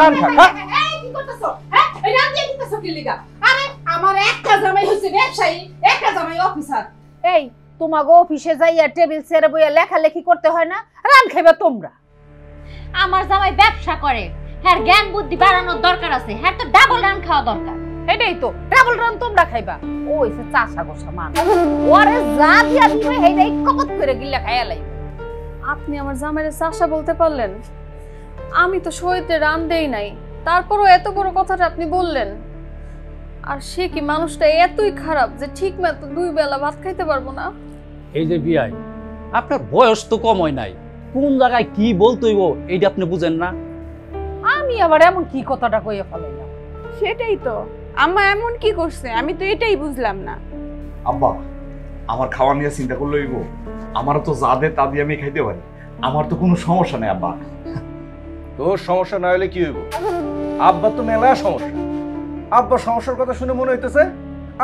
Run খা খা। এই কি করতেছো? হ্যাঁ এই রান দিয়ে দিতেছো কি লিগা? আরে আমার একটা জামাই হইছে ব্যবসায়ী, একটা জামাই অফিসার। এই তোমাগো অফিসে যাইয়া টেবিল চেয়ারে বইয়া লেখালেখি করতে হয় না? রান খাইবা তোমরা। আমার জামাই ব্যবসা করে, হ্যাঁ জ্ঞান বুদ্ধি বাড়ানোর দরকার আছে, হ্যাঁ তো ডাবল রান খাওয়া দরকার। এটাই তো ডাবল রান তোমরা খাইবা। ওই সে চাষা গোসা মান ওরে যা দিয়া দিবে হেইডাই কপত করে গিল্লা খাইয়া লাইবে। আপনি আমার জামাইয়ের চাষা বলতে পারলেন? আমি তো শহীদে রান দেই নাই, তারপরও এত বড় কথাটা আপনি বললেন। আর সে কি মানুষটা এতই খারাপ যে ঠিক মতো 2 বেলা ভাত খাইতে পারবো না? এই যে বিয়াই, আপনার বয়স তো কম হয় নাই, কোন জায়গায় কি বলতে হইব এইটা আপনি বুঝেন না? আমি আবার এমন কি কথাটা কইয়া ফেলাইলাম? সেটাই তো, আম্মা এমন কি করছে আমি তো এটাই বুঝলাম না। আব্বা আমার খাওয়া নিয়ে চিন্তা করলে হইব? আমার তো যা দে তা দিয়ে আমি খাইতে পারি, আমার তো কোনো সমস্যা নেই আব্বা। তোর সমস্যা না হলে কি হইব? আব্বা তো মেলা সমস্যা। আব্বা সমস্যার কথা শুনে মনে হইতেছে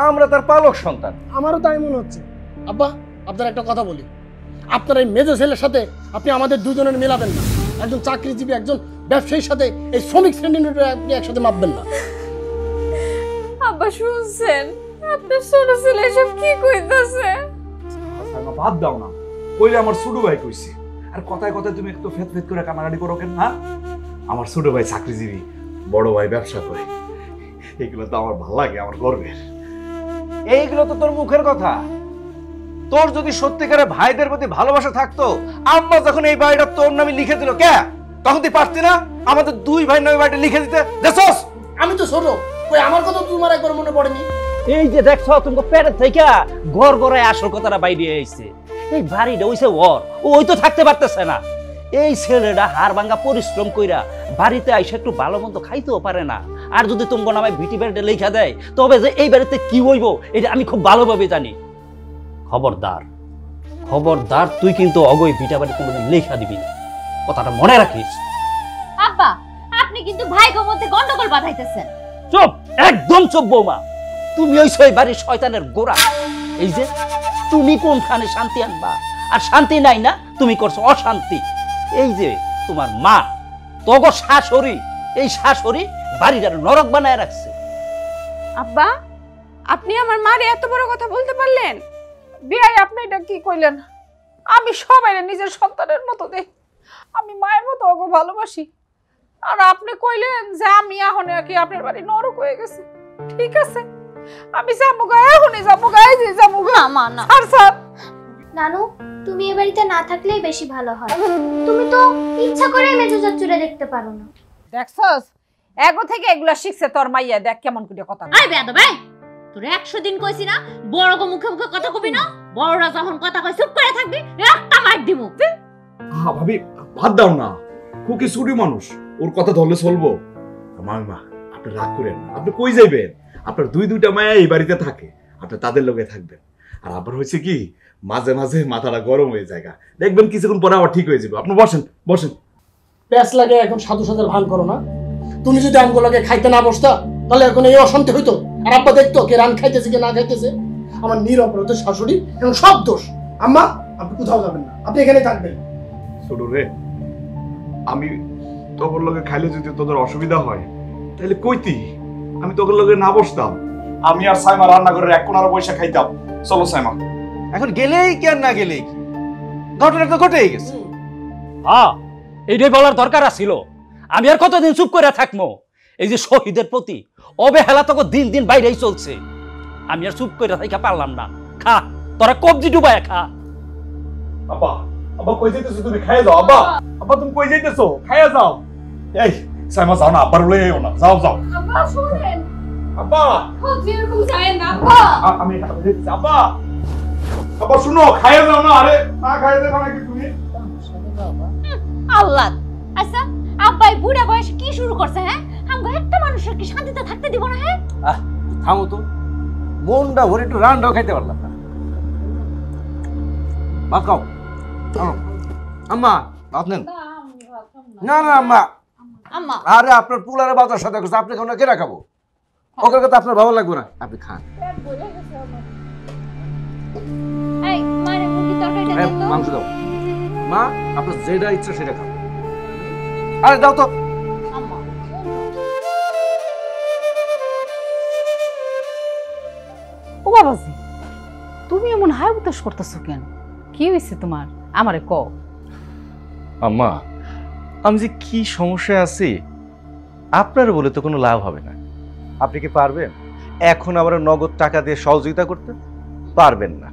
আমরা তার পালক সন্তান। আমারও তাই মনে হচ্ছে। আব্বা আপনার একটা কথা বলি, আপনার এই মেজো ছেলের সাথে আপনি আমাদের দুজনের মেলাবেন না। একজন চাকরিজীবী একজন ব্যবসায়ীর সাথে এই শ্রমিক শ্রেণীর আপনি একসাথে মাপবেন না। আব্বা শুনছেন আপনার ছোট ছেলে এসব কি কইতাছে? বাদ দাও না, কইলে আমার ছোট ভাই কইছে। আর কথায় কথায় তুমি একটু ফেত ফেত করে কানাকাটি করো কেন? না, আমার ছোট ভাই চাকরিজীবী, বড় ভাই ব্যবসা করে, এগুলো তো আমার ভালো লাগে, আমার গর্বের। এইগুলো তো তোর মুখের কথা। তোর যদি সত্যিকারে ভাইদের প্রতি ভালোবাসা থাকতো, আব্বা যখন এই বাড়িটা তোর নামে লিখে দিল কে, তখন তুই পারতি না আমাদের 2 ভাই নামে বাড়িটা লিখে দিতে? দেখছস আমি তো ছোট, ওই আমার কথা তোমার একবার মনে পড়েনি? এই যে দেখছো তুমি পেটের থেকে ঘর ঘরে আসল কথাটা বাইরে আইছে। এই বাড়িটা হইছে ওর, ওই তো থাকতে পারতেছে না। এই ছেলেটা হাড় ভাঙা পরিশ্রম কইরা বাড়িতে আইসা একটু ভালো মন্দ খাইতেও পারে না। আর যদি তোমার নামে ভিটি বাড়িটা লেখা দেয়, তবে যে এই বাড়িতে কি হইব এটা আমি খুব ভালোভাবে জানি। খবরদার খবরদার, তুই কিন্তু অগৈ ভিটা বাড়ি কোনোদিন লেখা দিবি না, কথাটা মনে রাখিস। আব্বা আপনি কিন্তু ভাইগো মধ্যে গন্ডগোল বাঁধাইতেছেন। চুপ, একদম চুপ বৌমা। তুমি ওই ছয় বাড়ির শয়তানের গোড়া। এই যে তুমি কোনখানে শান্তি আনবা, আর শান্তি নাই না, তুমি করছো অশান্তি। এই যে তোমার মা তগো শাশুড়ি, এই শাশুড়ি বাড়িটার নরক বানায় রাখছে। আব্বা আপনি আমার মারে এত বড় কথা বলতে পারলেন? বিয়াই আপনি এটা কি কইলেন? আমি সবাইরে নিজের সন্তানের মতো দেখি, আমি মায়ের মতো ওকে ভালোবাসি। আর আপনি কইলেন যে আমি এখন কি আপনার বাড়ি নরক হয়ে গেছে। ঠিক আছে, আমি যাবো গা, এখনই যাবো গা, এই যে যাবো গা। মা না আর স্যার নানু, তুমি এ বাড়িতে না থাকলেই বেশি ভালো হয়। তুমি তো ইচ্ছা করে মেজো চাচুরে দেখতে পারো না। দেখছস, এগো থেকে এগুলা শিখছে তোর মাইয়া। দেখ কেমন করে কথা আই বেয়াদব ভাই, তোর 100 দিন কইছি না বড় গো মুখে মুখে কথা কবি না। বড়রা যখন কথা কয় চুপ করে থাকবি, একটা মার দিমু। ভাবি বাদ দাও না, খুকি ছুটি মানুষ, ওর কথা ধরলে চলবো? মামিমা আপনি রাগ করেন না, আপনি কই যাইবেন? আপনার 2টা মায়া এই বাড়িতে থাকে, আপনি তাদের লগে থাকবেন। আর আবার হয়েছে কি, মাঝে মাঝে মাথাটা গরম হয়ে যায়, দেখবেন কিছুক্ষণ পরে আবার ঠিক হয়ে যাবে। আপনি বসেন বসেন। প্যাস লাগে এখন সাধু সাজার ভান করো না। তুমি যদি আমগুলোকে খাইতে না বসতা, তাহলে এখন এই অশান্তি হইতো। আর আব্বা দেখতো কে রান খাইতেছে কে না খাইতেছে। আমার নিরপরাধ শাশুড়ি এবং সব দোষ। আম্মা আপনি কোথাও যাবেন না, আপনি এখানে থাকবেন। ছোট রে, আমি তোর লগে খাইলে যদি তোদের অসুবিধা হয় তাহলে কইতি, আমি তোর লগে না বসতাম। আমি আর সাইমা রান্নাঘরের এক কোণার বসে খাইতাম। চলো সাইমা। এখন গেলেই কি আর না গেলেই কি, ঘটনা তো ঘটেই গেছে। হ্যাঁ, এইটাই বলার দরকার ছিল। আমি আর কতদিন চুপ করে থাকবো? এই যে শহীদের প্রতি অবহেলা তো দিন দিন বাইরেই চলছে। আমি আর চুপ করে থাকা পারলাম না। খা, তোরা কবজি ডুবায় খা। আব্বা আব্বা কই যাইতেছো তুমি? খাইয়া যাও। আব্বা আব্বা তুমি কই যাইতেছো? খাইয়া যাও। এই সাইমা যাও না, আব্বার লয়ে আইও না, যাও যাও। আব্বা শুনেন, আব্বা খোঁজ এরকম যায় না। আব্বা আমি এটা দিতেছি। আব্বা আব্বা শুনো, খাইয়া যাও না। আরে না খাইয়া যাও নাকি তুমি? আল্লাহ। আচ্ছা আব্বাই বুড়া বয়সে কি শুরু করছে? হ্যাঁ আমগো একটা মানুষের কি শান্তিতে থাকতে দিব না? হ্যাঁ থামো তো, মনটা ভরে একটু রান্নাও খাইতে পারলাম না। ভাত খাও। আম্মা ভাত নেন। না না আম্মা, আম্মা আরে আপনার পুলারে বাজার সাথে করছে, আপনি খাওয়া কেনা খাবো? ওকে কথা আপনার ভালো লাগবে না, আপনি খান। এই মানে মুরগি তরকারিটা দেন তো। মাংস দাও। মা আপনার যেটা ইচ্ছা সেটা খাও। আরে দাও তো। আম্মা ভয় উতাস করতেছো কেন? কি হয়েছে তোমার? আমারে কও। আম্মা, আমি যে কি সমস্যায় আছি আপনার বলে তো কোনো লাভ হবে না। আপনি কি পারবেন এখন আবার নগদ টাকা দিয়ে সহযোগিতা করতে? পারবেন না।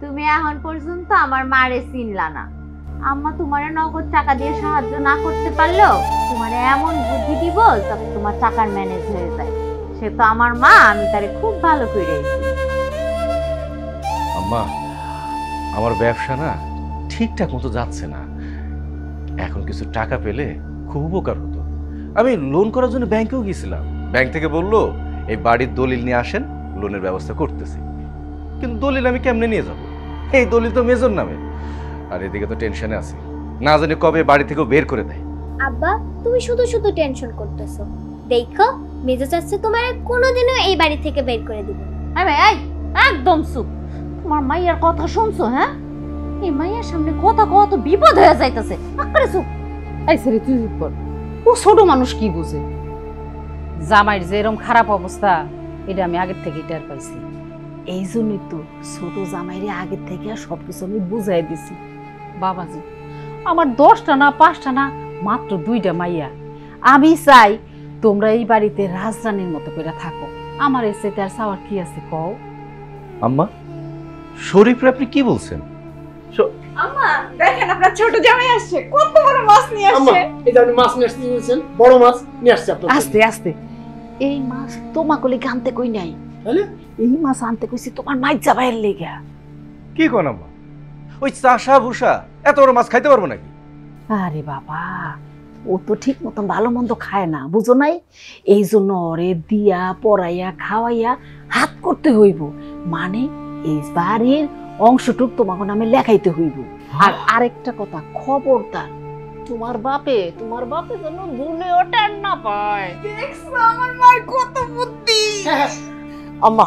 তুমি এখন পর্যন্ত আমার মারে চিনলা না। আম্মা তোমারে নগদ টাকা দিয়ে সাহায্য না করতে পারলেও তোমারে এমন বুদ্ধি দিব যাতে তোমার টাকার ম্যানেজ হয়ে যায়। সে তো আমার মা, আমি তারে খুব ভালো করে। আম্মা, আমার ব্যবসা না ঠিকঠাক মতো যাচ্ছে না। এখন কিছু টাকা পেলে খুব উপকার হতো। আমি লোন করার জন্য ব্যাংকেও গিয়েছিলাম। ব্যাংক থেকে বললো এই বাড়ির দলিল নিয়ে আসেন, লোনের ব্যবস্থা করতেছি। কিন্তু দলিল আমি কেমনে নিয়ে যাব? এই দলিল তো মেজর নামে। আর এদিকে তো টেনশনে আছি, না জানি কবে বাড়ি থেকেও বের করে দেয়। আব্বা, তুমি শুধু শুধু টেনশন করতেছো। দেখো, মেজো চাচ্ছে তোমার কোনোদিনও এই বাড়ি থেকে বের করে দিবে না। এই একদম চুপ। তোমার মাইয়ার কথা শুনছো? হ্যাঁ, এই মাইয়ার সামনে কথা কত বিপদ হয়ে যাইতেছে। আরে চুপ। এই সেরি তুই চুপ কর। ও ছোট মানুষ কি বুঝে? জামাইয়ের যে এরকম খারাপ অবস্থা এটা আমি আগের থেকে টের পাইছি। এই জন্যই তো ছোট জামাইরে আগের থেকে সবকিছু আমি বুঝাই দিছি। বাবাজি, আমার 10টা না 5টা না মাত্র 2টা মাইয়া। আমি চাই তোমরা এই বাড়িতে রাজরানীর মতো করে থাকো। আমার এসে তার চাওয়ার কি আছে কও? আম্মা, শরীফরে আপনি কি বলছেন? আম্মা দেখেন আপনার ছোট জামাই আসছে, কত বড় মাছ নিয়ে আম্মা, আসছে। এই যে আপনি মাছ নিয়ে আসতে বলছেন, বড় মাছ নিয়ে আসছে আপনার। আস্তে আস্তে। এই মাছ তোমাকে লেগে আনতে কই নাই, তাহলে এই মাছ আনতে কইছি তোমার মাইজা ভাইয়ের লেগা। কি কোন আম্মা? ওই চাষা ভুষা এত বড় মাছ খাইতে পারবো নাকি? আরে বাবা, ও তো ঠিক মতন ভালো মন্দ খায় না, বুঝো নাই? এই জন্য ওরে দিয়া পড়াইয়া খাওয়াইয়া হাত করতে হইব। মানে এই বাড়ির অংশটুক তোমাকে নামে লেখাইতে হইব। আর আরেকটা কথা, খবরদার তোমার বাপে যেন ভুলে ওঠেন না পায়। দেখছো আমার মার কত বুদ্ধি। আম্মা,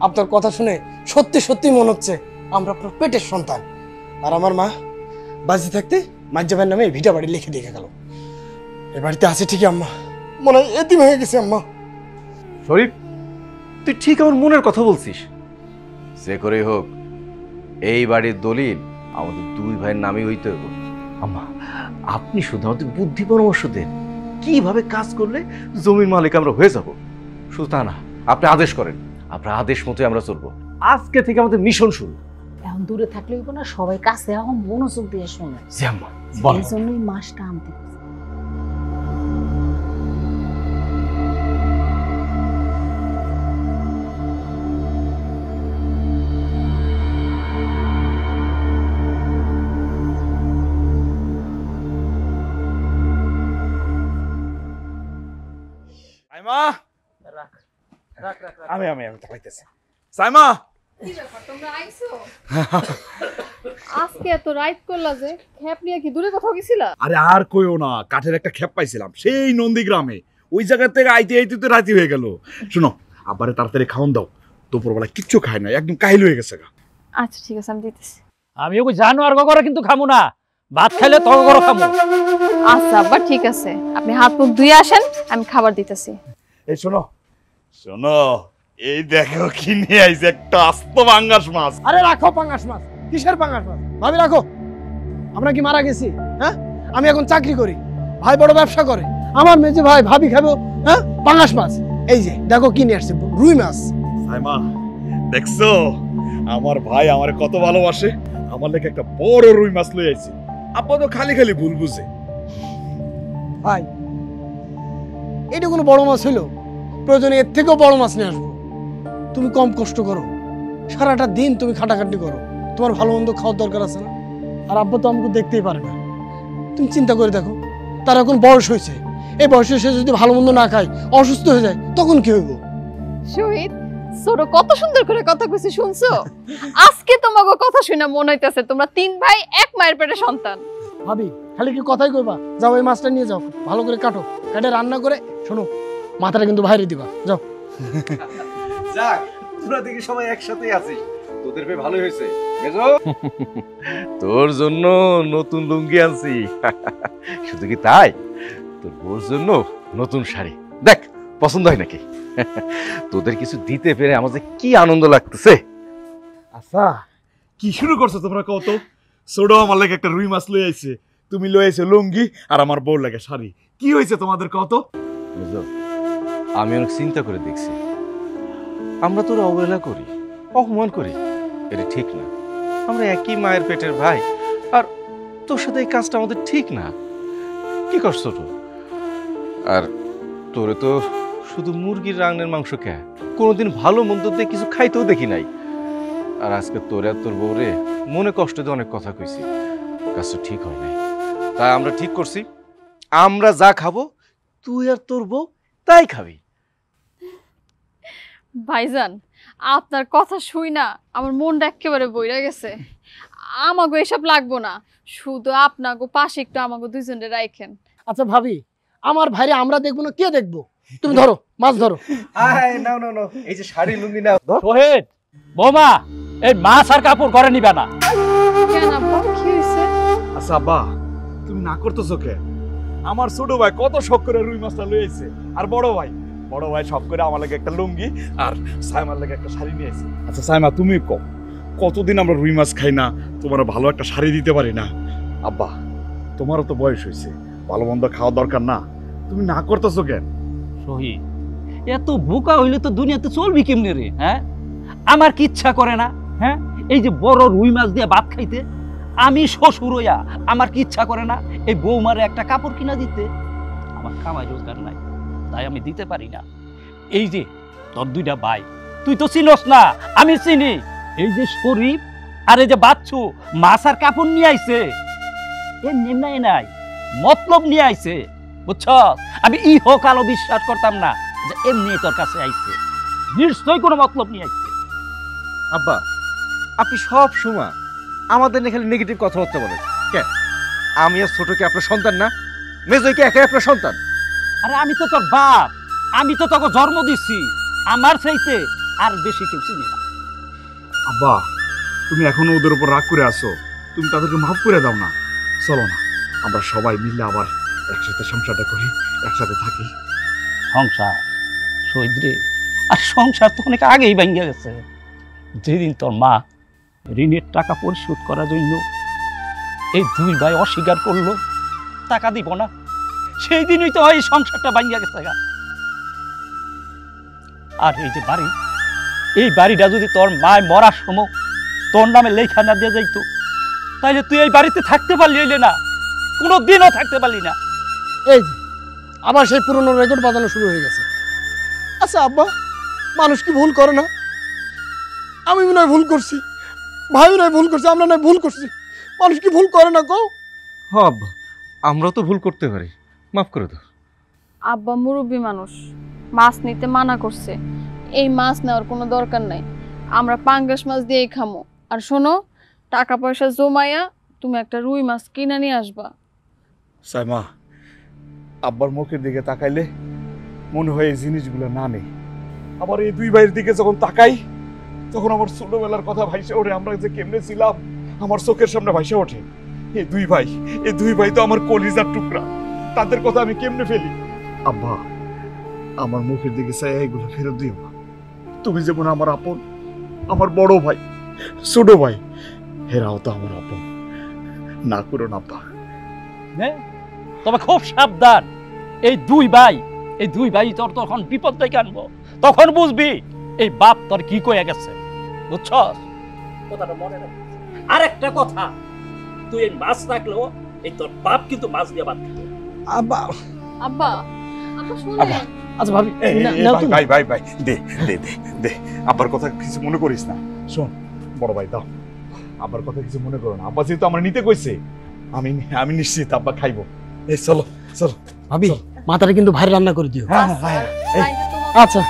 আপনার কথা শুনে সত্যি সত্যি মনে হচ্ছে আমরা আপনার পেটের সন্তান। আর আমার মা বাজি থাকতে মাজ্জাবের নামে ভিটা বাড়ি লিখে দিয়ে গেল। এ বাড়িতে আছে ঠিকই আম্মা, মনে হয় এতিম হয়ে গেছে আম্মা। শরীফ, তুই ঠিক আমার মনের কথা বলছিস। যে করেই হোক এই বাড়ির দলিল আমাদের 2 ভাইয়ের নামে হইতে হবে। আম্মা, আপনি শুধু আমাদের বুদ্ধি পরামর্শ দেন কিভাবে কাজ করলে জমির মালিক আমরা হয়ে যাব। শুধু তা না, আপনি আদেশ করেন, আপনার আদেশ মতোই আমরা চলবো। আজকে থেকে আমাদের মিশন শুরু। এখন দূরে থাকলে হইব না, সবাই কাছে এখন মনোযোগ দিয়ে শোনো। জি আম্মা, বলো। এই জন্যই মাছটা আনতে সাইমা, আমি আমি আমি তাকাইতেছি। সাইমা, কি ব্যাপার, তোমরা আইছো? আজকে এত রাইট করলা যে? খেপ নিয়ে কি দূরে কোথাও গেছিলা? আরে আর কইও না, কাঠের একটা খেপ পাইছিলাম সেই নন্দীগ্রামে। ওই জায়গা থেকে আইতে আইতে তো রাতি হয়ে গেল। শুনো, আবারে তাড়াতাড়ি খাওন দাও। দুপুরবেলা কিচ্ছু খায় না, একদম কাহিল হয়ে গেছে গা। আচ্ছা ঠিক আছে, আমি দিতেছি। আমিও কই জানো আর গগরে কিন্তু খামু না, ভাত খাইলে তো গগর খামু। আচ্ছা আব্বা, ঠিক আছে, আপনি হাত মুখ ধুয়ে আসেন, আমি খাবার দিতেছি। এই শোনো শোনো, এই দেখো কি নিয়ে আইছে, একটা আস্ত পাঙ্গাস মাছ। আরে রাখো পাঙ্গাস মাছ। কিসের পাঙ্গাস মাছ? ভাবি রাখো। আমরা কি মারা গেছি? হ্যাঁ, আমি এখন চাকরি করি, ভাই বড় ব্যবসা করে। আমার মেজে ভাই ভাবি খাবো হ্যাঁ পাঙ্গাস মাছ। এই যে দেখো কি নিয়ে আসছে, রুই মাছ। সাইমা, দেখছো আমার ভাই আমারে কত ভালোবাসে। আমার লেগে একটা বড় রুই মাছ লই আইছে। আপা তো খালি খালি ভুল বুঝে। ভাই, এটা কোনো বড় মাছ হইলো? প্রয়োজনে এর থেকেও বড় মাছ নিয়ে আসবো। তুমি কম কষ্ট করো, সারাটা দিন তুমি খাটাখাটি করো, তোমার ভালো মন্দ খাওয়ার দরকার আছে না? আর আব্বা তো আমাকে দেখতেই পারে না। তুমি চিন্তা করে দেখো, তার এখন বয়স হয়েছে, এই বয়সে সে যদি ভালো মন্দ না খায়, অসুস্থ হয়ে যায়, তখন কি হইব? শহীদ, ছোট কত সুন্দর করে কথা কইছে শুনছো? আজকে তোমাকে কথা শুনে মনে হইতেছে তোমরা 3 ভাই 1 মায়ের পেটে সন্তান। ভাবি, খালি কি কথাই কইবা? যাও এই মাছটা নিয়ে যাও, ভালো করে কাটো, কাটে রান্না করে। শোনো, মাথাটা কিন্তু বাইরে দিবা। যাও। যাক, তোরা দেখি সবাই একসাথেই আছিস, তোদের পেয়ে ভালোই হয়েছে। মেজো, তোর জন্য নতুন লুঙ্গি আনছি। শুধু কি তাই, তোর বউর জন্য নতুন শাড়ি। দেখ পছন্দ হয় নাকি? তোদের কিছু দিতে পেরে আমার যে কি আনন্দ লাগতেছে। আচ্ছা কি শুরু করছো তোমরা কত? ছোট আমার লাগে একটা রুই মাছ লই আইছে, তুমি লই আইছো লুঙ্গি, আর আমার বউ লাগে শাড়ি। কি হয়েছে তোমাদের কত? বুঝলো, আমি অনেক চিন্তা করে দেখছি, আমরা তোর অবহেলা করি, অপমান করি, এটা ঠিক না। আমরা একই মায়ের পেটের ভাই, আর তোর সাথে এই কাজটা আমাদের ঠিক না। কি করছ ছোট? আর তোরে তো শুধু মুরগির রাঙের মাংস খায়, কোনোদিন ভালো মন্দ দিয়ে কিছু খাইতেও দেখি নাই। আর আজকে তোরে আর তোর বউরে মনে কষ্ট দিয়ে অনেক কথা কইছি, কাজটা ঠিক হয় নাই। তাই আমরা ঠিক করছি, আমরা যা খাবো তুই আর তোর বউ তাই খাবি। ভাইজান, আপনার কথা শুই না আমার মনটা একেবারে বইরা গেছে। আমাকে এসব লাগবো না, শুধু আপনাকে পাশে একটু আমাকে দুইজনে রাখেন। আচ্ছা ভাবি, আমার ভাইরে আমরা দেখবো না, কে দেখবো? তুমি ধরো, মাছ ধরো। নাও নাও নাও, এই যে শাড়ি লুঙ্গি নাও। শহীদ, বৌমা, এই মাছ আর কাপড় করে নিবে না। কেন আব্বা, কি হয়েছে? আচ্ছা আব্বা, তুমি না করতেছো কেন? আমার ছোট ভাই কত শখ করে রুই মাছটা লই আইছে, আর বড় ভাই শখ করে আমার লাগে একটা লুঙ্গি আর সাইমার লাগে একটা শাড়ি নিয়ে আইছে। আচ্ছা সাইমা, তুমি কতদিন আমরা রুই মাছ খাই না, তোমার ভালো একটা শাড়ি দিতে পারি না? আব্বা, তোমারও তো বয়স হয়েছে, ভালো মন্দ খাওয়া দরকার না, তুমি না করতেছো কেন? শহীদ, এত বোকা হইলে তো দুনিয়াতে চলবি কেমনে রে? হ্যাঁ, আমার কি ইচ্ছা করে না? হ্যাঁ, এই যে বড় রুই মাছ দিয়ে ভাত খাইতে, আমি শ্বশুর হইয়া আমার কি ইচ্ছা করে না এই বৌমারে একটা কাপড় কিনা দিতে? আমার কামাই রোজগার নাই, তাই আমি দিতে পারি না। এই যে তোর দুইটা ভাই, তুই তো চিনস না, আমি চিনি। এই যে শরীফ আর এই যে বাচ্চু মাছ আর কাপড় নিয়ে আইছে, এমনি নাই মতলব নিয়ে আইছে, বুঝছ? আমি ইহকালও বিশ্বাস করতাম না যে এমনি তোর কাছে আইছে, নিশ্চয়ই কোনো মতলব নিয়ে আইছে। আব্বা, আপনি সব সময় আমাদের নিয়ে খালি নেগেটিভ কথাবার্তা বলেন কে? আমি আর ছোটকে আপনার সন্তান না? মেজোকে একাই আপনার সন্তান? আরে আমি তো তোর বাপ, আমি তো তোকে জন্ম দিচ্ছি, আমার চাইতে আর বেশি কেউ চিনি না। আব্বা, তুমি এখনো ওদের উপর রাগ করে আসো, তুমি তাদেরকে মাফ করে দাও না। চলো না, আমরা সবাই মিলে আবার একসাথে সংসারটা করি, একসাথে থাকি। সংসার শহীদ রে, আর সংসার তো অনেক আগেই ভেঙে গেছে। যেদিন তোর মা ঋণের টাকা পরিশোধ করার জন্য এই দুই ভাই অস্বীকার করলো টাকা দিব না, সেই দিনই তো এই সংসারটা ভেঙে গেছে। আর এই যে বাড়ি, এই বাড়িটা যদি তোর মায় মরার সময় তোর নামে লেখা না দিয়ে যাইতো, তাইলে তুই এই বাড়িতে থাকতে পারলি না, কোনো দিনও থাকতে পারলি না। এই যে আবার সেই পুরনো রেকর্ড বাজানো শুরু হয়ে গেছে। আচ্ছা আব্বা, মানুষ কি ভুল করে না? আমি নয় ভুল করছি, ভাই নয় ভুল করছি, আমরা নয় ভুল করছি, মানুষ কি ভুল করে না কও? হব, আমরাও তো ভুল করতে পারি, মাফ করে দাও। আব্বা মুরব্বী মানুষ, মাছ নিতে মানা করছে, এই মাছ নেওয়ার কোনো দরকার নাই, আমরা পাঙ্গাস মাছ দিয়েই খামো। আর শোনো, টাকা পয়সা জমাইয়া তুমি একটা রুই মাছ কিনে নিয়ে আসবা। সাইমা, আব্বার মুখের দিকে তাকাইলে মনে হয় এই জিনিসগুলো না নেই। আবার এই দুই ভাইয়ের দিকে যখন তাকাই, তখন আমার ছোটবেলার কথা ভাইসে ওঠে, আমরা যে কেমনে ছিলাম আমার চোখের সামনে ভাইসে ওঠে। এই দুই ভাই তো আমার কলিজার টুকরা, তাদের কথা আমি কেমনে ফেলি? আব্বা, আমার মুখের দিকে চাই এগুলো ফেরত দিও না। তুমি যেমন আমার আপন, আমার বড় ভাই, ছোট ভাই, হেরাও তো আমার আপন, না করো না আব্বা। তবে খুব সাবধান, এই দুই ভাই তোর তখন বিপদ ডেকে আনবো, তখন বুঝবি এই বাপ তোর কি কয়ে গেছে, বুঝছস? কথাটা মনে রাখ। আরেকটা কথা, তুই এই মাছ রাখলেও এই তোর বাপ কিন্তু মাছ দিয়ে ভাত খাবে। আব্বা আব্বা, আব্বা শুনুন। আচ্ছা ভাবি, ভাই দে আব্বার কথা কিছু মনে করিস না। শোন বড় ভাই, দাও, আব্বার কথা কিছু মনে করো না। আব্বা যেহেতু আমার নিতে কইছে, আমি নিশ্চিত আব্বা খাইবো। এই চলো চলো ভাবি, মাথাটা কিন্তু ভারী রান্না করে দিও। আচ্ছা।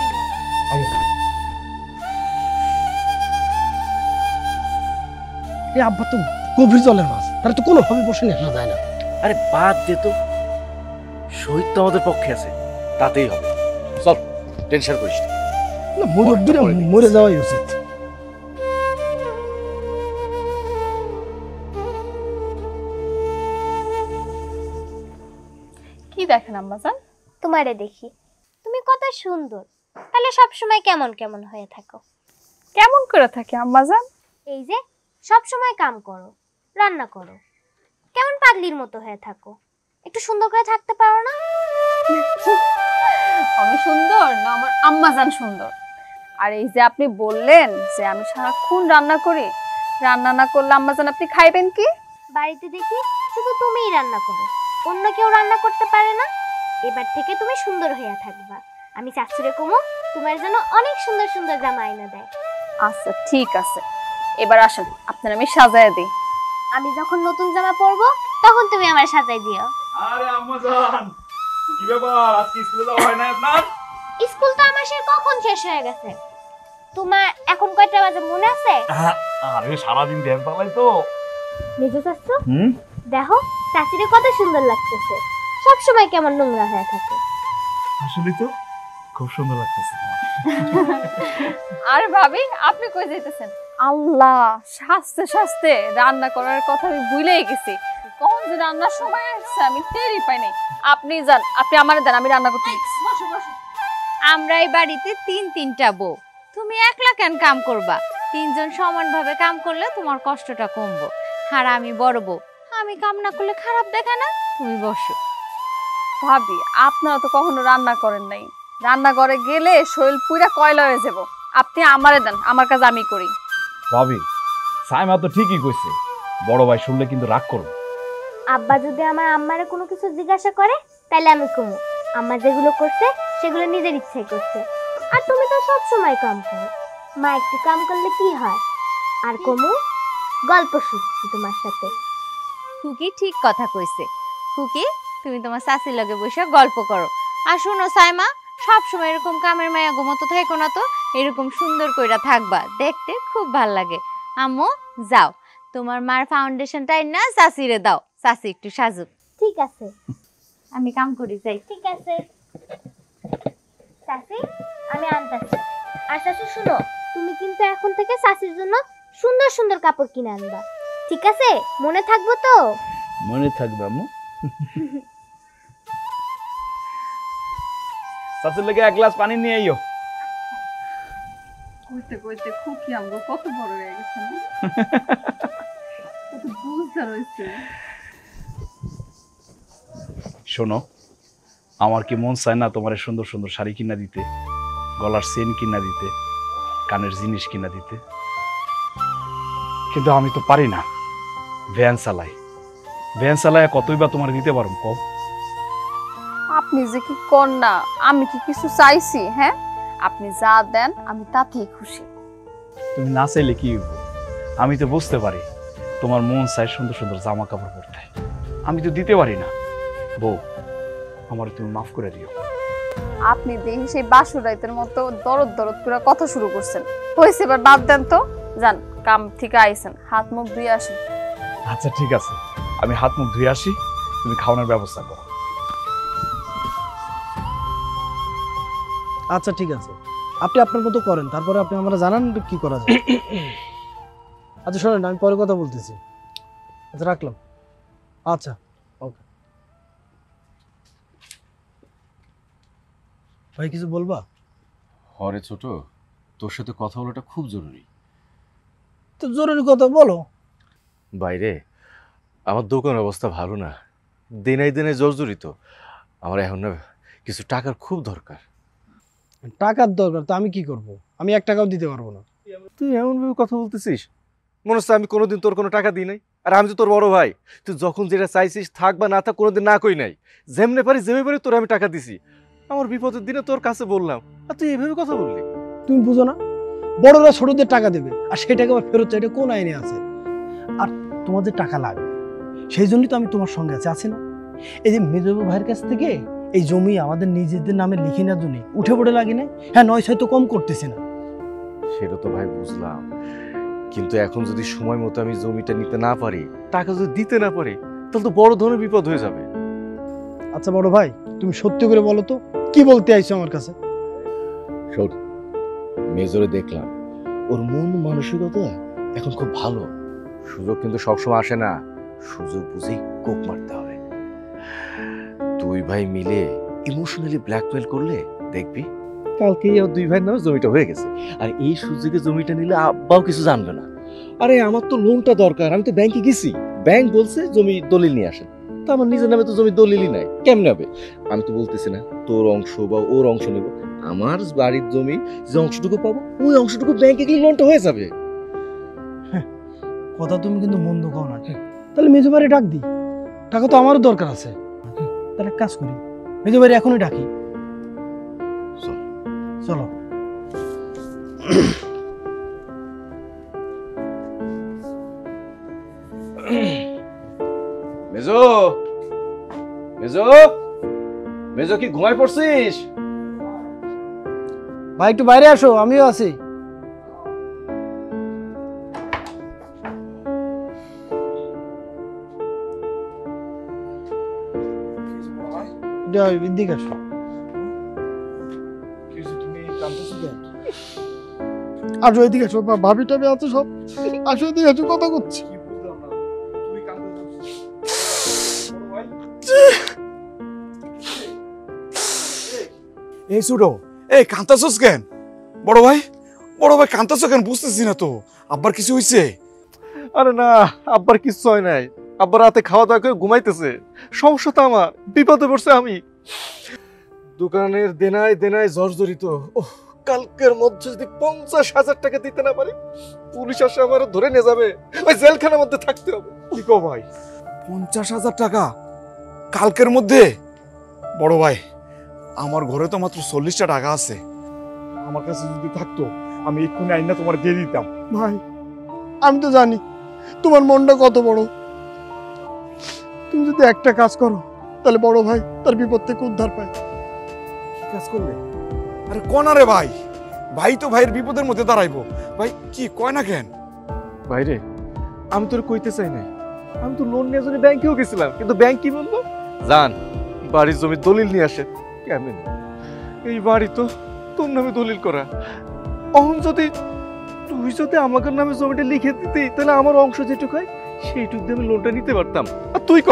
এই আব্বা তো গভীর জলের মাছ, তাহলে তো কোনোভাবে বসে নেওয়া যায় না। আরে বাদ দে তো, শহীদ তো আমাদের পক্ষে আছে, তাতেই হবে। চল, টেনশন করিস না। মুরব্বীরা মরে যাওয়াই উচিত। কি দেখেন আম্মাজান? তোমারে দেখি, তুমি কত সুন্দর, তাহলে সব সময় কেমন কেমন হয়ে থাকো? কেমন করে থাকে আম্মাজান? এই যে সব সময় কাম করো, রান্না করো, কেমন পাগলির মতো হয়ে থাকো, একটু সুন্দর করে থাকতে পারো না? আমি সুন্দর না আমার আম্মাজান সুন্দর? আর এই যে আপনি বললেন যে আমি সারাক্ষণ রান্না করি, রান্না না করলে আম্মাজান আপনি খাইবেন কি? বাড়িতে দেখি শুধু তুমিই রান্না করো, অন্য কেউ রান্না করতে পারে না। এবার থেকে তুমি সুন্দর হইয়া থাকবা। আমি শাশুড়ি কমো তোমার জন্য অনেক সুন্দর সুন্দর জামা আইনা দেয়। আচ্ছা ঠিক আছে, এবার আসেন আপনার আমি সাজায় দিই। আমি যখন নতুন জামা পরবো তখন তুমি আমার সাজাই দিও। আরে আম্মা জান, কি ব্যাপার, আজকে স্কুলে যাওয়া হয় না আপনার? স্কুল তো আমার সে কখন শেষ হয়ে গেছে। তোমার এখন কয়টা বাজে মনে আছে? আরে সারাদিন ধ্যান পালাই তো। মেজো চাচ্ছ, দেখো চাচিরে কত সুন্দর লাগতেছে, সব সময় কেমন নোংরা হয়ে থাকে। আসলে তো খুব সুন্দর লাগতেছে। আরে ভাবি আপনি কই যাইতেছেন? আল্লাহ, সাজতে সাজতে রান্না করার কথা আমি ভুলেই গেছি। কখন যে রান্নার সময় আসছে আমি টেরই পাই নাই। আপনি যান, আপনি আমারে দেন, আমি রান্না করতে দিচ্ছি। আমরা এই বাড়িতে তিনটা বউ, তুমি একলা কেন কাম করবা? তিনজন সমানভাবে কাম করলে তোমার কষ্টটা কমবো। আর আমি বড় বউ, আমি কাম না করলে খারাপ দেখা না? তুমি বসো। ভাবি আপনারা তো কখনো রান্না করেন নাই, রান্নাঘরে গেলে শরীর পুরা কয়লা হয়ে যাব। আপনি আমারে দেন, আমার কাজ আমি করি। ভাবি সাইমা তো ঠিকই কইছে, বড় ভাই শুনলে কিন্তু রাগ করবে। আব্বা যদি আমার আম্মারে কোনো কিছু জিজ্ঞাসা করে তাহলে আমি কমু, আম্মা যেগুলো করছে সেগুলো নিজের ইচ্ছাই করছে। আর তুমি তো সব সময় কাম করো, মা একটু কাম করলে কি হয়? আর কমু গল্প শুনছি তোমার সাথে। খুকি ঠিক কথা কইছে। খুকি, তুমি তোমার চাচির লগে বসে গল্প করো। আর শোনো সাইমা, সবসময় এরকম কামের মায়া ঘুমতো থাকো না তো, এরকম সুন্দর কইরা থাকবা, দেখতে খুব ভাল লাগে। আম্মু যাও, তোমার মার ফাউন্ডেশনটা না চাচিরে দাও, চাচি একটু সাজুক। ঠিক আছে, আমি কাম করি যাই। ঠিক আছে চাচি, আমি আনতাছি। আর চাচি শুনো, তুমি কিন্তু এখন থেকে চাচির জন্য সুন্দর সুন্দর কাপড় কিনে আনবা, ঠিক আছে? মনে থাকবো তো? মনে থাকবে আম্মু। চাচুর লেগে এক গ্লাস পানি নিয়ে আইও। কইতে কইতে খুকি আমগো কত বড় হয়ে গেছে না? কত বুঝদার হইছে। শোনো, আমার কি মন চায় না তোমার সুন্দর সুন্দর শাড়ি কিনা দিতে, গলার চেন কিনা দিতে, কানের জিনিস কিনা দিতে? কিন্তু আমি তো পারি না। ভ্যান চালায় কতই বা তোমার দিতে পারো কও? আপনি যে কি কর না, আমি কি কিছু চাইছি? হ্যাঁ, আপনি যা দেন আমি তাতেই খুশি। তুমি না চাইলে কি হইব? আমি তো বুঝতে পারি তোমার মন চায় সুন্দর সুন্দর জামা কাপড় পরতে, আমি তো দিতে পারি না। বউ, আমার তুমি মাফ করে দিও। আপনি দেখি সেই বাসুর রাইতের মতো দরদ দরদ করে কথা শুরু করছেন। হয়েছে, এবার বাদ দেন তো। যান, কাম থেকে আইছেন, হাত মুখ ধুয়ে আসেন। আচ্ছা ঠিক আছে, আমি হাত মুখ ধুয়ে আসি, তুমি খাওয়ানোর ব্যবস্থা করো। আচ্ছা ঠিক আছে, আপনি আপনার মতো করেন, তারপরে আপনি আমরা জানান কি করা যায়। আচ্ছা শোনেন, আমি পরে কথা বলতেছি। আচ্ছা রাখলাম। আচ্ছা ওকে। ভাই কিছু বলবা? হরে ছোট, তোর সাথে কথা বলাটা খুব জরুরি। তো জরুরি কথা বলো। বাইরে আমার দোকানের অবস্থা ভালো না, দিনাই দিনে জর্জরিত। আমার এখন না কিছু টাকার খুব দরকার। টাকার দরকার তো আমি কি করব? আমি 1 টাকাও দিতে পারবো না। তুই এমনভাবে কথা বলতেছিস, মনে হচ্ছে আমি কোনোদিন তোর কোনো টাকা দিই নাই। আর আমি তো তোর বড় ভাই, তুই যখন যেটা চাইছিস থাক বা না থাক কোনোদিন না কই নাই। যেমনে পারি তোর আমি টাকা দিছি। আমার বিপদের দিনে তোর কাছে বললাম, আর তুই এইভাবে কথা বললি? তুমি বুঝো না, বড়রা ছোটদের টাকা দেবে আর সেই টাকা আবার ফেরত চাই, এটা কোন আইনে আছে? আর তোমাদের টাকা লাগবে, সেই জন্যই তো আমি তোমার সঙ্গে আছি না? এই যে মেজবাবু ভাইয়ের কাছ থেকে এই জমি আমাদের নিজেদের নামে লিখে নেওয়ার জন্য উঠে পড়ে লাগে না? হ্যাঁ, 9 তো কম করতেছে না। সেটা তো ভাই বুঝলাম, কিন্তু এখন যদি সময় মতো আমি জমিটা নিতে না পারি, টাকা যদি দিতে না পারি, তাহলে তো বড় ধরনের বিপদ হয়ে যাবে। আচ্ছা বড় ভাই, তুমি সত্যি করে বলো তো কি বলতে আইছো আমার কাছে? শোন, মেজরে দেখলাম ওর মন মানসিকতা এখন খুব ভালো। সুযোগ কিন্তু সবসময় আসে না, সুযোগ বুঝেই কোপ মারতে হবে। দুই ভাই মিলে ইমোশনালি ব্ল্যাকমেল করলে দেখবি কালকেই আর দুই ভাইয়ের নামে জমিটা হয়ে গেছে। আর এই সুযোগে জমিটা নিলে আব্বাও কিছু জানবে না। আরে আমার তো লোনটা দরকার, আমি তো ব্যাংকে গেছি, ব্যাংক বলছে জমি দলিল নিয়ে আসেন, তা আমার নিজের নামে তো জমি দলিলই নাই, কেমনে হবে? আমি তো বলতেছি না তোর অংশ বা ওর অংশ নেব, আমার বাড়ির জমি যে অংশটুকু পাবো ওই অংশটুকু ব্যাংকে গেলে লোনটা হয়ে যাবে। কথা তুমি কিন্তু মন্দ কও না। তাহলে মেজো ভাইরে ডাক দি, টাকা তো আমারও দরকার আছে। তাহলে এক কাজ করি, মেজো ভাইরে এখনই ডাকি। চলো। মেজো, মেজো, মেজো কি ঘুমায় পড়ছিস? ভাই একটু বাইরে আসো, আমিও আছি। এদিকে আসো। আসো এদিকে আসো, ভাবি টাবি আছে সব, আসো এদিকে আসো, কথা করছি। এই ছোটো, এই কান্তাছস কেন? বড় ভাই কান্তাছ কেন? বুঝতেছি না তো, আব্বার কিছু হয়েছে? আরে না, আব্বার কিচ্ছু হয় নাই, আব্বার রাতে খাওয়া দাওয়া করে ঘুমাইতেছে। সমস্যা তো আমার, বিপদে পড়ছে আমি। দোকানের দেনায় দেনায় জর্জরিত। ওহ, কালকের মধ্যে যদি 50,000 টাকা দিতে না পারি, পুলিশ আসে আমার ধরে নিয়ে যাবে, ওই জেলখানার মধ্যে থাকতে হবে। কি কো ভাই? 50,000 টাকা কালকের মধ্যে? বড় ভাই, আমার ঘরে তো মাত্র 40টা টাকা আছে, আমার কাছে যদি থাকতো আমি এক্ষুনি আইনা তোমার দিয়ে দিতাম। ভাই আমি তো জানি তোমার মনটা কত বড়, তুমি যদি একটা কাজ করো তাহলে বড় ভাই তার বিপদ থেকে উদ্ধার পায়। কি কাজ করলে? আরে কোন রে ভাই, ভাই তো ভাইয়ের বিপদের মধ্যে দাঁড়াইবো। ভাই কি কয় না কেন? ভাইরে, আমি তোর কইতে চাই নাই, আমি তো লোন নিয়ে জন্য ব্যাংকেও গেছিলাম, কিন্তু ব্যাংক কি বলবো জান, বাড়ির জমির দলিল নিয়ে আসে। কেমন এই বাড়ি তো তোর নামে দলিল করা, অহন যদি তুই যদি আমাদের নামে জমিটা লিখে দিতি, তাহলে আমার অংশ যেটুকু হয় সেইটুক দিয়ে আমি লোনটা নিতে পারতাম। আর তুই ক,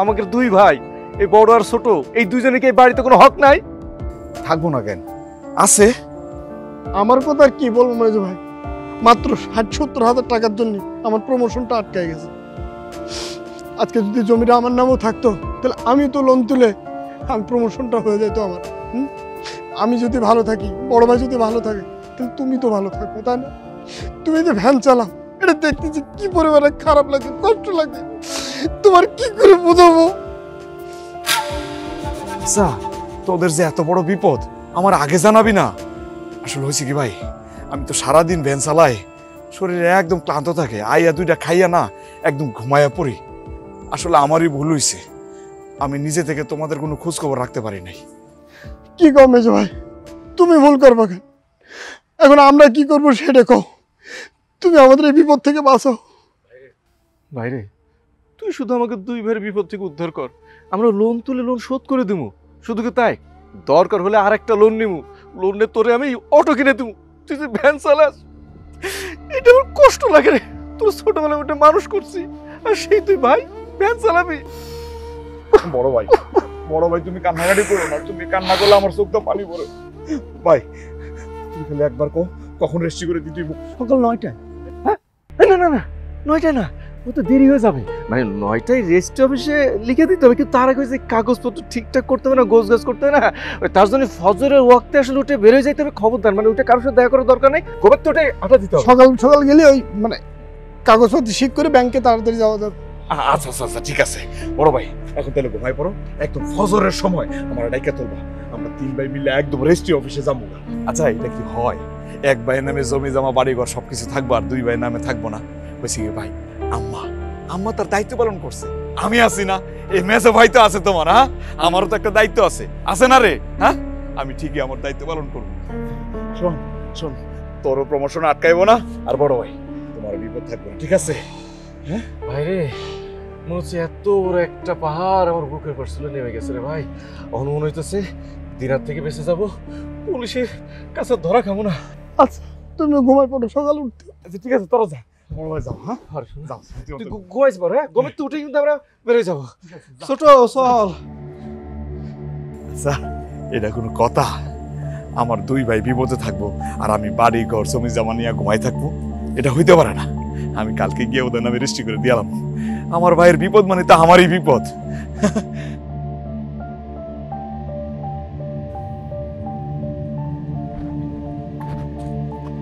আমাদের দুই ভাই, এই বড় আর ছোট, এই দুইজনে কি এই বাড়িতে কোনো হক নাই? থাকবো না কেন, আছে। আমার কথা আর কি বলবো মেজো ভাই, মাত্র 60-70 হাজার টাকার জন্য আমার প্রমোশনটা আটকায় গেছে। আজকে যদি জমিটা আমার নামেও থাকতো তাহলে আমি তো লোন তুলে আমি প্রমোশনটা হয়ে যেত আমার। আমি যদি ভালো থাকি, বড় ভাই যদি ভালো থাকে, তাহলে তুমি তো ভালো থাকবে, তাই না? তুমি যে ভ্যান চালাও, এটা দেখতে যে কি পরিমাণে খারাপ লাগে, কষ্ট লাগে, তোমার কি করে বোঝাবো? আচ্ছা, তোদের যে এত বড় বিপদ আমার আগে জানাবি না? আসলে হয়েছে কি ভাই, আমি তো সারাদিন ভ্যান চালাই, শরীরে একদম ক্লান্ত থাকে, আইয়া দুইটা খাইয়া না একদম ঘুমাইয়া পড়ি। আসলে আমারই ভুল হয়েছে, আমি নিজে থেকে তোমাদের কোনো খোঁজ খবর রাখতে পারি নাই। কি কও মেজো ভাই, তুমি ভুল করবা কেন? এখন আমরা কি করবো সেটা কও, তুমি আমাদের এই বিপদ থেকে বাঁচাও। ভাইরে, তুই শুধু আমাকে দুই ভাইয়ের বিপদ থেকে উদ্ধার কর, আমরা লোন তুলে লোন শোধ করে দিমু। শুধু কি তাই, দরকার হলে আরেকটা লোন নিমু, লোন নিয়ে তোরে আমি অটো কিনে দিমু, তুই যে ভ্যান চালাস। এটা আমার কষ্ট লাগে রে, তোর ছোটবেলায় ওটা মানুষ করছি, আর সেই তুই ভাই ভ্যান চালাবি। বড় ভাই তুমি কান্নাকাটি করো না, তুমি কান্না করলে আমার চোখটা পানি পড়ে। ভাই তুমি খালি একবার কখন রেস্টি করে দিতে? সকাল 9টায়। হ্যাঁ, না না না, 9টায় না, ও তো দেরি হয়ে যাবে। মানে 9টায় রেজিস্ট্রি অফিসে লিখে দিতে হবে, কিন্তু তার আগে যে কাগজপত্র ঠিকঠাক করতে হবে না, গোছ গাছ করতে হবে না, তার জন্য ফজরের ওয়াক্তে আসলে উঠে বেরোয় যাইতে হবে। খবরদার, মানে ওটা কারোর সাথে দেখা করার দরকার নেই, গোবার তো ওটাই আটা দিতে হবে। সকাল সকাল গেলে ওই মানে কাগজপত্র ঠিক করে ব্যাংকে তাড়াতাড়ি যাওয়া যাবে। আচ্ছা আচ্ছা আচ্ছা, ঠিক আছে বড় ভাই, এখন তাহলে ঘুমাই পড়ো, একদম ফজরের সময় আমার ডাইকা তুলবা, আমরা 3 ভাই মিলে একদম রেজিস্ট্রি অফিসে যাবো। আচ্ছা, এটা কি হয়, এক ভাইয়ের নামে জমি জমা বাড়িঘর সবকিছু থাকবো আর 2 ভাইয়ের নামে থাকবো না? বলছি কি ভাই, আম্মা তার দায়িত্ব পালন করছে, আমি আছি না, এই মেজো ভাই তো আছে তোমার, হ্যাঁ আমারও তো একটা দায়িত্ব আছে না রে? হ্যাঁ, আমি ঠিকই আমার দায়িত্ব পালন করবো। শোন, তোরও প্রমোশন আটকাইবো না, আর বড় ভাই তোমার বিপদ থাকবে না, ঠিক আছে? হ্যাঁ ভাইরে, মনে হচ্ছে এত বড় একটা পাহাড় আমার বুকের পাশ তুলে নেমে গেছে রে ভাই। অনুমান হইতেছে দিনার থেকে বেঁচে যাবো, পুলিশের কাছে ধরা খাবো না। আচ্ছা তুমি ঘুমাই পড়ো, সকালে উঠতে। আচ্ছা ঠিক আছে, তোরা যা, বড় ভাই যাও। হ্যাঁ যাও, তুই ঘুমাইস পর, হ্যাঁ ঘুমের তো উঠে কিন্তু আমরা বেরোয় যাবো। ছোট চল। আচ্ছা, এটা কোনো কথা? আমার 2 ভাই বিপদে থাকবো আর আমি বাড়ি ঘর জমি জমা নিয়ে ঘুমাই থাকবো? এটা হইতে পারে না। আমি কালকে গিয়ে ওদের নামে রেজিস্ট্রি করে দিলাম। আমার ভাইয়ের বিপদ মানে তো আমারই বিপদ।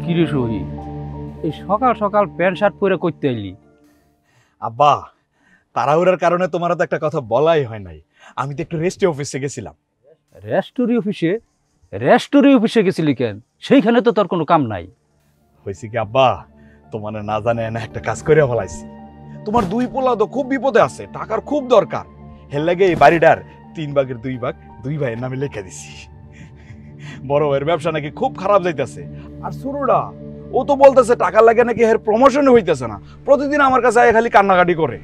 কিরে সহি, এই সকাল সকাল প্যান্ট শার্ট পরে করতে এলি? আব্বা, তাড়াহুড়ার কারণে তোমার তো একটা কথা বলাই হয় নাই। আমি তো একটু রেস্টি অফিসে গেছিলাম। রেস্টোরি অফিসে গেছিলি কেন? সেইখানে তো তোর কোনো কাম নাই। হয়েছে কি আব্বা, তোমার না জানে না একটা কাজ করে ফেলাইছি। তোমার 2 পোলা তো খুব বিপদে আছে, টাকার খুব দরকার। হের লাগে এই বাড়িটার 3 ভাগের 2 ভাগ 2 ভাইয়ের নামে লিখে দিছি। বড় ভাইয়ের ব্যবসা নাকি খুব খারাপ যাইতেছে, আর ছোটটা ও তো বলতেছে টাকা লাগে নাকি এর প্রমোশন হইতেছে না। প্রতিদিন আমার কাছে আয় খালি কান্নাকাটি করে।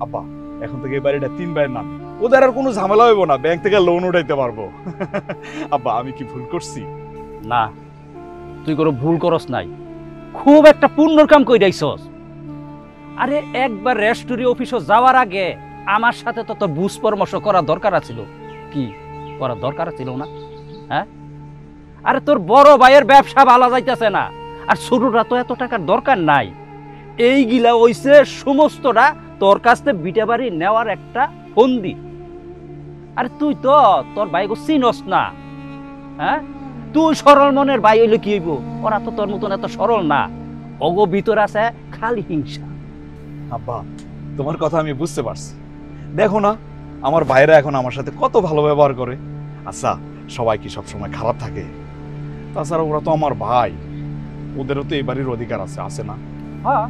আব্বা, এখন থেকে এই বাড়িটা 3 ভাইয়ের নাম, ওদের আর কোনো ঝামেলা হইব না, ব্যাংক থেকে লোন উঠাইতে পারবো। আব্বা, আমি কি ভুল করছি? না, তুই কোনো ভুল করস নাই, খুব একটা পুণ্যর কাম কইরাইছস। আরে একবার রেস্টোরি অফিসে যাওয়ার আগে আমার সাথে তো তোর বুঝ পরামর্শ করা দরকার ছিল। কি করা দরকার ছিল না? হ্যাঁ, আরে তোর বড় ভাইয়ের ব্যবসা ভালো যাইতেছে না, আর ছোটরা তো এত টাকার দরকার নাই। এইগুলা হইছে সমস্তটা তোর কাছ থেকে বিটা বাড়ি নেওয়ার একটা ফন্দি। আরে তুই তো তোর ভাইকে চিনস না। হ্যাঁ, তুই সরল মনের ভাই হইলে কি হইব? ওরা তো তোর মতন এত সরল না, অগো ভিতর আছে খালি হিংসা। আব্বা, তোমার কথা আমি বুঝতে পারছি। দেখো না, আমার ভাইরা এখন আমার সাথে কত ভালো ব্যবহার করে। আচ্ছা, সবাই কি সবসময় খারাপ থাকে? তাছাড়া ওরা তো আমার ভাই, ওদেরও তো এই বাড়ির অধিকার আছে, আছে না? হ্যাঁ,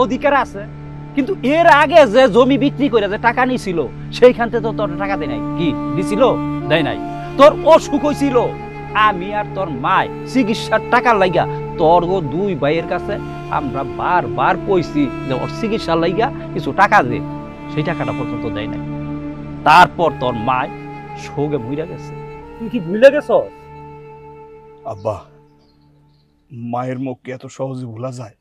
অধিকার আছে, কিন্তু এর আগে যে জমি বিক্রি করে যে টাকা নিছিল সেইখান থেকে তো তোর টাকা দেয় নাই। কি দিছিল? দেয় নাই। তোর অসুখ হয়েছিল, আমি আর তোর মায় চিকিৎসার টাকার লাইগা তোর 2 ভাইয়ের কাছে আমরা বারবার কইছি যে ওর চিকিৎসার লাইগা কিছু টাকা দে, সেই টাকাটা পর্যন্ত দেয় নাই। তারপর তোর মায় শোকে মইরা গেছে। তুই কি ভুলে গেছস? আব্বা, মায়ের মুখ কি এত সহজে ভোলা যায়?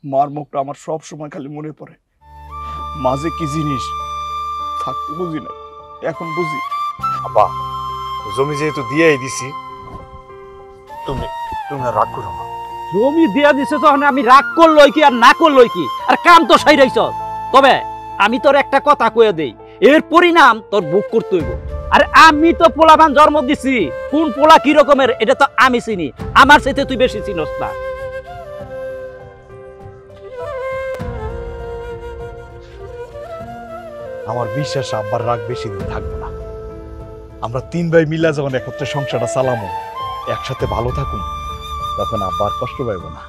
মার মুখটা আমার সব সময় খালি মনে পড়ে। মাঝে কি জিনিস থাকতে বুঝি না, এখন বুঝি। আব্বা, জমি যেহেতু দিয়েই দিছি, তুমি রাগ করো না। জমি দিয়া দিছে তখন আমি রাগ করলই কি আর না করলই কি, আর কাম তো সাইরাইছ। তবে আমি তোর একটা কথা কয়ে দেই, এর পরিণাম তোর ভোগ করতে হইব। আর আমি তো পোলাবান জন্ম দিছি, কোন পোলা কি রকমের এটা তো আমি চিনি, আমার সাথে তুই বেশি চিনস না। আমার বিশ্বাস আব্বার রাগ বেশি দিন থাকবে না। আমরা 3 ভাই মিলা যখন একত্রে সংসারটা চালামো, একসাথে ভালো থাকুন, তখন আব্বার কষ্ট পাইব না।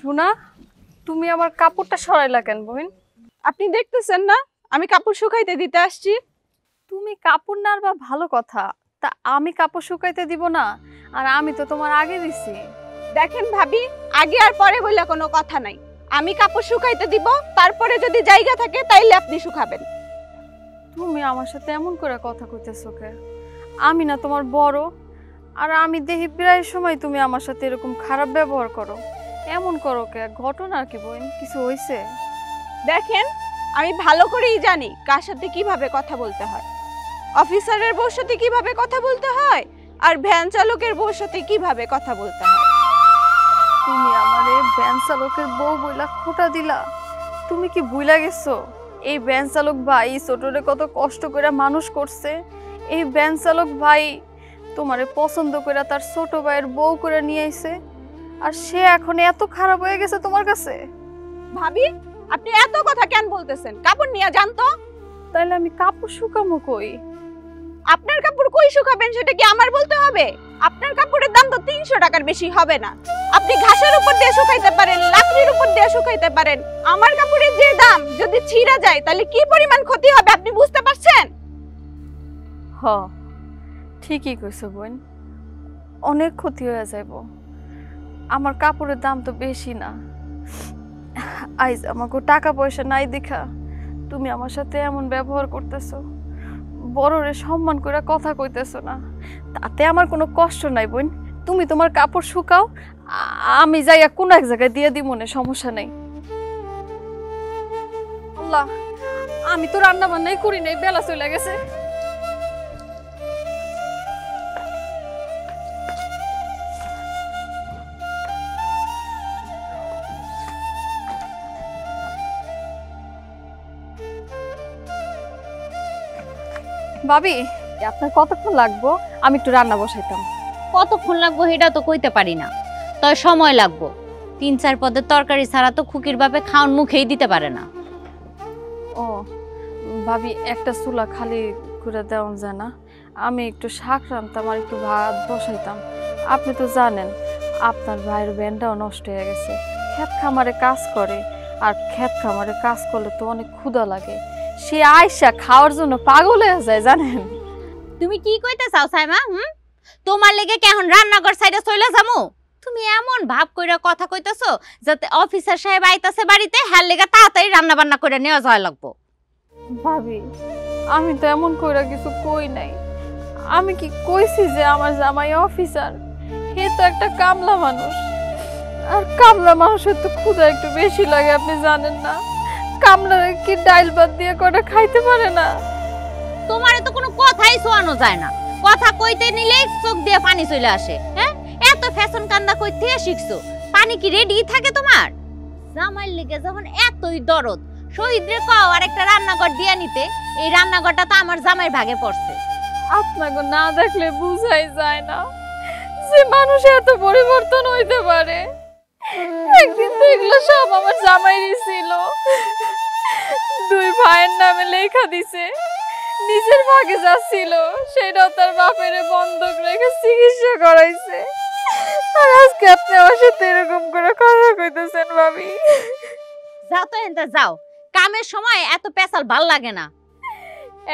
রুনা, তুমি আমার কাপড়টা সরাইলা কেন বোন? আপনি দেখতেছেন না আমি কাপড় শুকাইতে দিতে আসছি? তুমি কাপড় নাড়বা ভালো কথা, তা আমি কাপড় শুকাইতে দিব না? আর আমি তো তোমার আগে দিছি। দেখেন ভাবি, আগে আর পরে বলে কোনো কথা নাই। আমি কাপড় শুকাইতে দিব, তারপরে যদি জায়গা থাকে তাইলে আপনি শুকাবেন। তুমি আমার সাথে এমন করে কথা কইতেছো কে? আমি না তোমার বড়? আর আমি দেখি প্রায় সময় তুমি আমার সাথে এরকম খারাপ ব্যবহার করো। এমন করো কে? ঘটনা কি বোন, কিছু হইছে? দেখেন, আমি ভালো করেই জানি কার সাথে কিভাবে কথা বলতে হয়। অফিসারের বউর সাথে কিভাবে কথা বলতে হয়, আর ভ্যান চালকের বউর সাথে কিভাবে কথা বলতে হয়। তুমি আমারে ভ্যান চালকের বউ বইলা খোটা দিলা? তুমি কি ভুইলা গেছো এই ভ্যান চালক ভাই ছোটরে কত কষ্ট করে মানুষ করছে? এই ভ্যান চালক ভাই তোমারে পছন্দ করে তার ছোট ভাইয়ের বউ করে নিয়ে আইছে, আর সে এখন এত খারাপ হয়ে গেছে তোমার কাছে? ভাবি, আপনি এত কথা কেন বলতেছেন? কাপড় নিয়ে যান তো। তাইলে আমি কাপড় শুকামো কই? আপনার কাপড় কই শুকাবেন সেটা কি আমার বলতে হবে? আপনার কাপড়ের দাম তো 300 টাকার বেশি হবে না। আপনি ঘাসের উপর দিয়ে শুকাইতে পারেন, লাকড়ির উপর দিয়ে শুকাইতে পারেন। আমার কাপড়ের যে দাম যদি ছিঁড়া যায় তাহলে কি পরিমাণ ক্ষতি হবে আপনি বুঝতে পারছেন? হ, ঠিকই কইছো বোন, অনেক ক্ষতি হয়ে যাইব। আমার কাপড়ের দাম তো বেশি না। আইজ আমাকে টাকা পয়সা নাই দেখা তুমি আমার সাথে এমন ব্যবহার করতেছো, বড়রে সম্মান করে কথা কইতেছো না, তাতে আমার কোনো কষ্ট নাই বোন। তুমি তোমার কাপড় শুকাও, আমি যাইয়া কোন এক জায়গায় দিয়ে দিব, মনে সমস্যা নেই। আল্লাহ, আমি তো রান্না বান্নাই করি নাই, বেলা চলে গেছে। ভাবি, আপনার কতক্ষণ লাগবো? আমি একটু রান্না বসাইতাম। কতক্ষণ লাগবো সেটা তো কইতে পারি না, তবে সময় লাগবো। 3-4 পদের তরকারি ছাড়া তো খুকির বাপে খাওন মুখেই দিতে পারে না। ও ভাবি, একটা চুলা খালি করে দেওয়া যায় না? আমি একটু শাক রান্তাম আর একটু ভাত বসাইতাম। আপনি তো জানেন আপনার ভাইয়ের ব্যান্ডটাও নষ্ট হয়ে গেছে, ক্ষেত খামারে কাজ করে, আর ক্ষেত খামারে কাজ করলে তো অনেক ক্ষুধা লাগে। সে আয়সা খাওয়ার জন্য পাগল হয়ে যায় জানেন। তুমি কি কইতে চাও সাইমা? তোমার লেগে কেমন রান্নাঘর সাইডে চলে যামু? তুমি এমন ভাব কইরা কথা কইতেছো যাতে অফিসার সাহেব আইতাছে বাড়িতে, হ্যার লেগে তাড়াতাড়ি রান্না বান্না করে নেওয়া যায় লাগবো। ভাবি, আমি তো এমন কইরা কিছু কই নাই। আমি কি কইছি যে আমার জামাই অফিসার? হে তো একটা কামলা মানুষ, আর কামলা মানুষের তো ক্ষুধা একটু বেশি লাগে, আপনি জানেন না? কামলারে কি ডাইল ভাত দিয়ে কটা খাইতে পারে না? তোমারে তো কোনো কথাই শোয়ানো যায় না, কথা কইতে নিলে চোখ দিয়ে পানি চলে আসে। হ্যাঁ, এত ফ্যাশন কান্দা কই থেকে শিখছো? পানি কি রেডি থাকে তোমার? জামাইর লেগে যখন এতই দরদ, শহীদরে কও আর একটা রান্নাঘর দিয়ে নিতে। এই রান্নাঘরটা তো আমার জামাইয়ের ভাগে পড়ছে। আপনাকে না দেখলে বুঝাই যায় না যে মানুষ এত পরিবর্তন হইতে পারে। একদিন তো এগুলো সব আমার জামাইরই ছিল। 2 ভাইয়ের নামে লেখা দিছে, নিজের ভাগে যা ছিল সেটাও তার বাপের বন্ধক রেখে চিকিৎসা করাইছে। আর আজকে আপনি আমার সাথে এরকম করে কথা কইতেছেন ভাবি। যাও তো এনতে যাও, কামের সময় এত পেশাল ভাল লাগে না।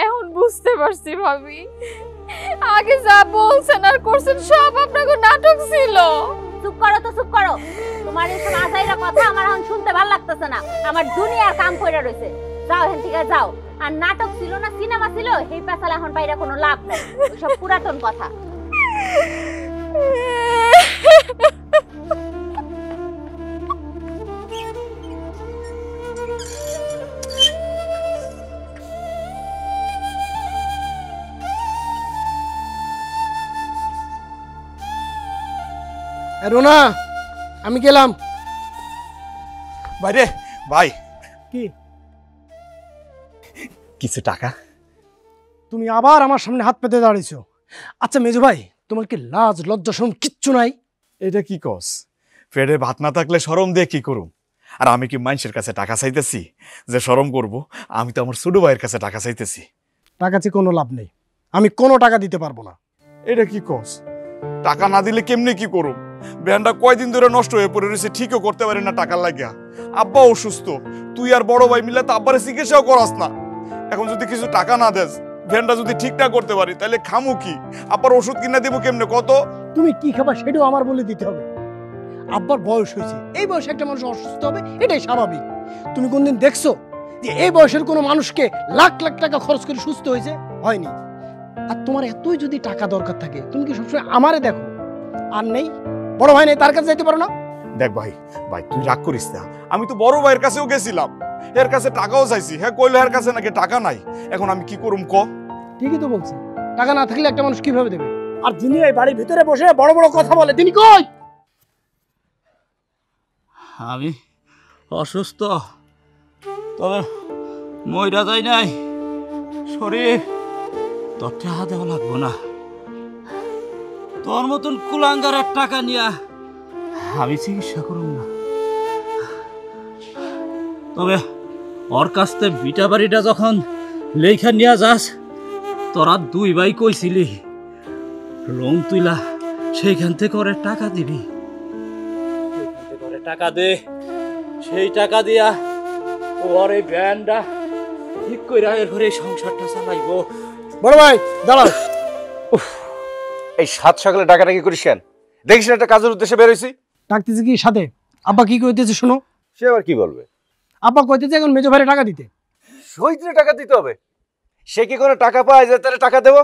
এখন বুঝতে পারছি ভাবি, আগে যা বলছেন আর করছেন সব আপনাকে নাটক ছিল। চুপ করো তো, চুপ করো। তোমার এইসব আজাইরা কথা আমার এখন শুনতে ভালো লাগতেছে না। আমার দুনিয়ার কাম কইরা রইছে। যাও এখান থেকে যাও। আর নাটক ছিল না সিনেমা ছিল, এই পেশাল এখন বাইরে কোনো লাভ নাই, ওইসব পুরাতন কথা। রোনা, আমি গেলাম। বাইরে ভাই, কি কিছু টাকা? তুমি আবার আমার সামনে হাত পেতে দাঁড়িয়েছো? আচ্ছা মেজো ভাই, তোমার কি লাজ লজ্জা শরম কিচ্ছু নাই? এটা কি কস? পেটে ভাত না থাকলে শরম দিয়ে কি করুম? আর আমি কি মানুষের কাছে টাকা চাইতেছি যে শরম করব? আমি তো আমার ছোট ভাইয়ের কাছে টাকা চাইতেছি। টাকা চেয়ে কোনো লাভ নেই, আমি কোনো টাকা দিতে পারবো না। এটা কি কস? টাকা না দিলে কেমনে কি করুম? ব্যান্ডটা কয়দিন ধরে নষ্ট হয়ে পড়ে রয়েছে, ঠিকও করতে পারি না টাকার লাগিয়া। আব্বা অসুস্থ, তুই আর বড় ভাই মিলে তো আব্বারে চিকিৎসাও করাস না। এখন যদি কিছু টাকা না দেস, ভ্যানটা যদি ঠিকঠাক করতে পারি, তাহলে খামু কি? আব্বার ওষুধ কিনা দেবো কেমনে কত? তুমি কি খাবা সেটাও আমার বলে দিতে হবে। আব্বার বয়স হয়েছে, এই বয়সে একটা মানুষ অসুস্থ হবে, এটাই স্বাভাবিক। তুমি কোনদিন দেখছো যে এই বয়সের কোনো মানুষকে লাখ লাখ টাকা খরচ করে সুস্থ হয়েছে? হয়নি। আর তোমার এতই যদি টাকা দরকার থাকে, তুমি কি সবসময় আমারে দেখো? আর নেই, বড় ভাই নেই, তার কাছে যাইতে পারো না? দেখ ভাই, ভাই তুই রাগ করিস না। আমি তো বড় ভাইয়ের কাছেও গেছিলাম, এর কাছে টাকাও চাইছি। হ্যাঁ কইলো এর কাছে নাকি টাকা নাই। এখন আমি কি করুম ক? ঠিকই তো বলছি, টাকা না থাকলে একটা মানুষ কিভাবে দেবে? আর যিনি এই বাড়ির ভিতরে বসে বড় বড় কথা বলে, তিনি কই? আমি অসুস্থ, তবে মইরা যাই নাই। শরীর তোর টাকা দেওয়া লাগবো না। তোর মতন কুলাঙ্গারের টাকা নিয়া আমি চিকিৎসা করুম না। তবে ওর কাছ থেকে বিটা বাড়িটা যখন লেখা নিয়ে যাস, তোরা 2 ভাই কইছিলি লোন তুইলা সেইখান থেকে ওরে টাকা দিবি। টাকা দে, সেই টাকা দিয়া ওর এই ব্যান্ডটা ঠিক করে এর ঘরে সংসারটা চালাইবো। বড় ভাই দাঁড়াও। এই সাত সকালে ডাকাডাকি করিস কেন? দেখিস না একটা কাজের উদ্দেশ্যে বেরোইছি। ডাকতেছি কি সাথে? আব্বা কি কইতেছে শোনো। সে আবার কি বলবে? আব্বা কইতেছে এখন মেজো ভাইরে টাকা দিতে। শহীদরে টাকা দিতে হবে? সে কি কোনো টাকা পায় যে তাহলে টাকা দেবো?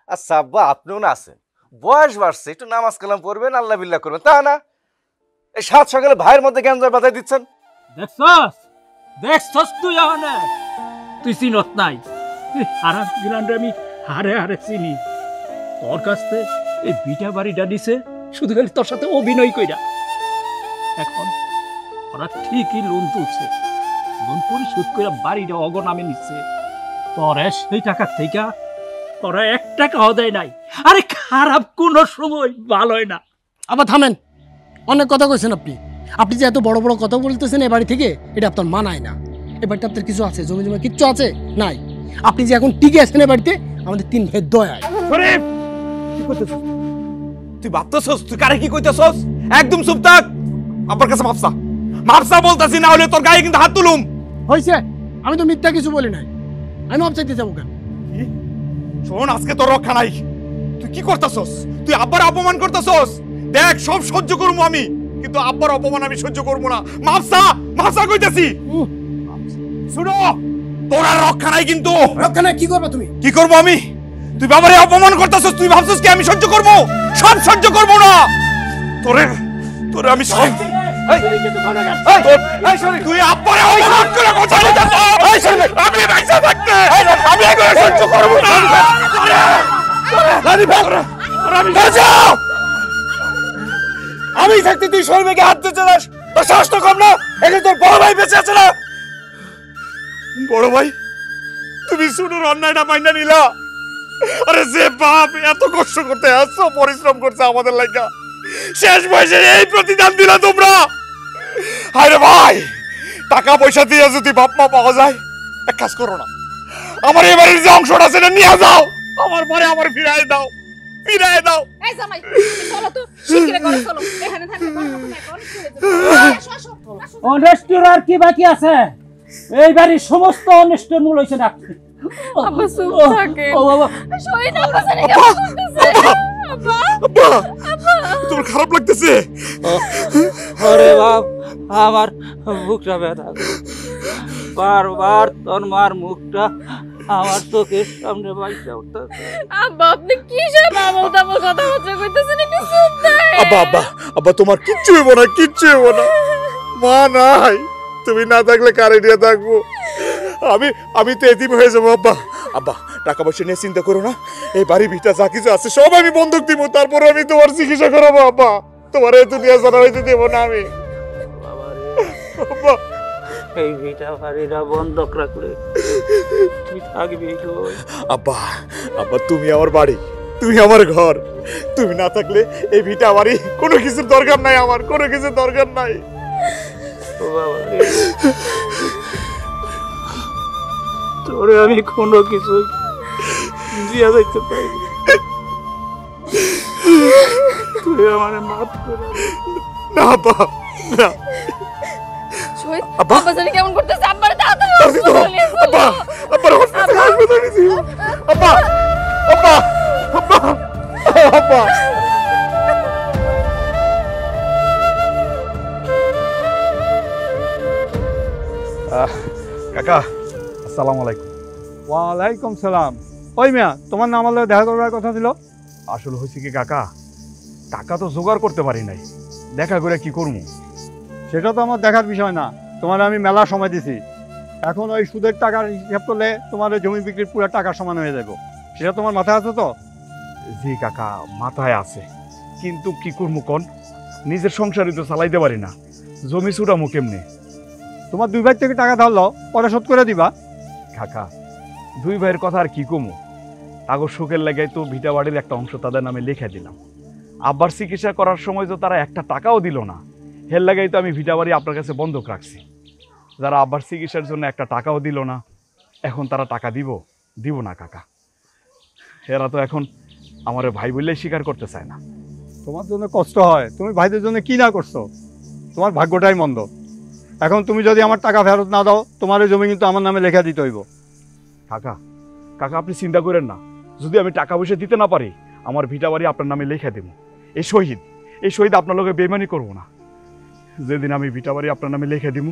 আচ্ছা আব্বা, আপনিও না আছেন, বয়স বাড়ছে, একটু নামাজ কালাম পড়বেন, আল্লাহ বিল্লাহ করবেন, তা না এই সাত সকালে ভাইয়ের মধ্যে গ্যাঞ্জার বাধাই দিচ্ছেন। দেখছস দেখছস তুই আনে তুই চিনত নাই হারাম গ্রান্ডে আমি হারে হারে চিনি। তোর কাছে এই বিটা বাড়িটা দিছে শুধু খালি তোর সাথে অভিনয় কইরা। এখন ওরা ঠিকই লোন তুলছে, লোন পরিশোধ করে বাড়িটা অগনামে নিচ্ছে। তোরে সেই টাকা থেকে তোরা 1 টাকাও দেয় নাই। আরে খারাপ কোনো সময় ভালোই না। আবার থামেন, অনেক কথা কইছেন আপনি। আপনি যে এত বড় বড় কথা বলতেছেন এ বাড়ি থেকে, এটা আপনার মানায় না। এ বাড়িতে আপনার কিছু আছে? জমি জমা কিচ্ছু আছে নাই। আপনি যে এখন টিকে আছেন এ বাড়িতে, আমাদের 3 ভাইয়ের দয়ায়। কি করতেছিস তুই? ভাবতেছস তুই কারে কি কইতেছস? একদম চুপ থাক। আমার কাছে মাপসা মাপসা বলতাছি, না হলে তোর গায়ে কিন্তু হাত তুলুম। হইছে, আমি তো মিথ্যা কিছু বলি নাই। আমি মাপ চাইতে যাবো কেন? শোন, আজকে তোর রক্ষা নাই। তুই কি করতেছস? তুই আব্বার অপমান করতেছস। দেখ, সব সহ্য করবো আমি, কিন্তু আব্বার অপমান আমি সহ্য করবো না। মাপসা মাপসা কইতাছি। শুনো, তোর আর রক্ষা নাই কিন্তু। রক্ষা নাই? কি করবা তুমি? কি করবো আমি? তুই বাবারে অপমান করতেছস, তুই ভাবছস কি আমি সহ্য করবো? সব সহ্য করবো না। তোরে তোরে আমি সব তুই আব্বারে অপমান করে কথা বলতেছস। আমি বাইসা থাকতে আমি এগুলো সহ্য করবো না। আমি থাকতে তুই শরীরকে হাত দিতে চাস? তোর সাহস তো কম না? এখানে তোর বড় ভাই বেঁচে আছে না? বড় ভাই, তুমি শুনুর অন্যায়টা মাইনা নিলা। আরে যে বাপ এত কষ্ট করতে আসছো, পরিশ্রম করছে আমাদের লাগা, শেষ বয়সে এই প্রতিদান দিলা তোমরা। আরে ভাই, টাকা পয়সা দিয়ে যদি বাপ মা পাওয়া যায়, এক কাজ করো না, আমার এবারের যে অংশটা সেটা নিয়ে যাও, আমার পরে আমার ফিরায় দাও, ফিরায় দাও। এই জামাই চলো তো, শিগগিরই করে চলো, এখানে থাকতে পারবো না এখন, চলে যাবো। অনেস্টর আর কি বাকি আছে? এই বাড়ির সমস্ত অনেস্টের মূল হইছে ডাক্তার। আব্বা চুপ থাকে। ও বাবা, শহীদ আব্বা জানি কেমন করতেছে। আব্বা আব্বা, তোমার খারাপ লাগতেছে? আরে বাপ, আমার মুখটা ব্যথা করে। বারবার তোর মার মুখটা আমার চোখের সামনে বাইসা উঠতেছে। আব্বা আপনি কি সব আমল তামল কথাবার্তা কইতেছেন? একটু চুপ থাকেন। আব্বা আব্বা আব্বা, তোমার কিচ্ছু হইব না, কিচ্ছু হইব না। মা নাই, তুমি না থাকলে কারে নিয়ে থাকবো? আমি তো এতিম হয়ে যাবো। আব্বা আব্বা, টাকা পয়সা নিয়ে চিন্তা করো না, এই বাড়ি ভিটা যা কিছু আছে সব আমি বন্ধক দিব, তারপরে আমি তোমার চিকিৎসা করাবো। আব্বা, তোমার এই দুনিয়া জানা হইতে দেবো না আমি। আব্বা, এই ভিটা বাড়িটা বন্ধক রাখলে তুই থাকবি কই? আব্বা আব্বা, তুমি আমার বাড়ি, তুমি আমার ঘর, তুমি না থাকলে এই ভিটা বাড়ি কোনো কিছুর দরকার নাই, আমার কোনো কিছুর দরকার নাই। ও বাবা রে, তোরে আমি কোনো কিছু দিয়া যাইতে পারি, তুই আমারে মাফ করে দে। না আব্বা, না। শহীদ আব্বা, আব্বা জানি কেমন করতেছে। আব্বারে তাড়াতাড়ি আব্বা আব্বা হাসপাতালে নিছি। আব্বা আব্বা আব্বা আব্বা। কাকা, আসসালামু আলাইকুম। ওয়ালাইকুম সালাম। ওই মিয়া, তোমার নাম আল্লাহ দেখা করার কথা ছিল। আসলে হয়েছে কি কাকা, টাকা তো জোগাড় করতে পারি নাই, দেখা করে কি করবো? সেটা তো আমার দেখার বিষয় না, তোমার আমি মেলা সময় দিছি। এখন ওই সুদের টাকার হিসাব করলে তোমার ওই জমি বিক্রির পুরো টাকার সমান হয়ে যাবে। সেটা তোমার মাথায় আছে তো? জি কাকা, মাথায় আছে, কিন্তু কি করবো কোন, নিজের সংসারই তো চালাইতে পারি না, জমি ছুটামো কেমনে? তোমার 2 ভাই থেকে টাকা ধরলো, পরে শোধ করে দিবা। কাকা, 2 ভাইয়ের কথা আর কি কমু, তাগর শোকের লাগাই তো ভিটা বাড়ির একটা অংশ তাদের নামে লিখে দিলাম। আব্বার চিকিৎসা করার সময় তো তারা একটা টাকাও দিল না, হের লাগাই তো আমি ভিটা বাড়ি আপনার কাছে বন্ধক রাখছি। যারা আব্বার চিকিৎসার জন্য একটা টাকাও দিল না, এখন তারা টাকা দিব না কাকা। এরা তো এখন আমার ভাই বললেই স্বীকার করতে চায় না। তোমার জন্য কষ্ট হয়, তুমি ভাইদের জন্য কি না করছো। তোমার ভাগ্যটাই মন্দ। এখন তুমি যদি আমার টাকা ফেরত না দাও, তোমার এই জমি কিন্তু আমার নামে লেখা দিতে হইব। কাকা কাকা আপনি চিন্তা করেন না, যদি আমি টাকা পয়সা দিতে না পারি আমার ভিটা বাড়ি আপনার নামে লেখা দেবো। এই শহীদ আপনার লোকে বেইমানি করবো না। যেদিন আমি ভিটা বাড়ি আপনার নামে লেখা দিব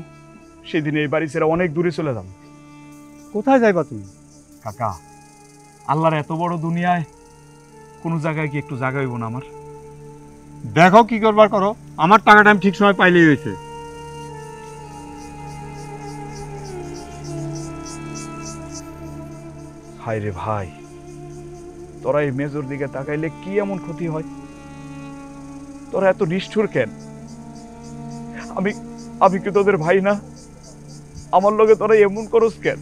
সেদিন এই বাড়ি ছেড়ে অনেক দূরে চলে যাব। কোথায় যাইবা তুমি? কাকা আল্লাহর এত বড় দুনিয়ায় কোনো জায়গায় কি একটু জায়গা হইব না আমার? দেখো কি করবার করো, আমার টাকাটা আমি ঠিক সময় পাইলেই হয়েছে। হায় রে ভাই, তোরা এই মেজর দিকে তাকাইলে কি এমন ক্ষতি হয়? তোরা এত নিষ্ঠুর কেন? আমি কি তোদের ভাই না? আমার লগে তোরা এমন করস কেন?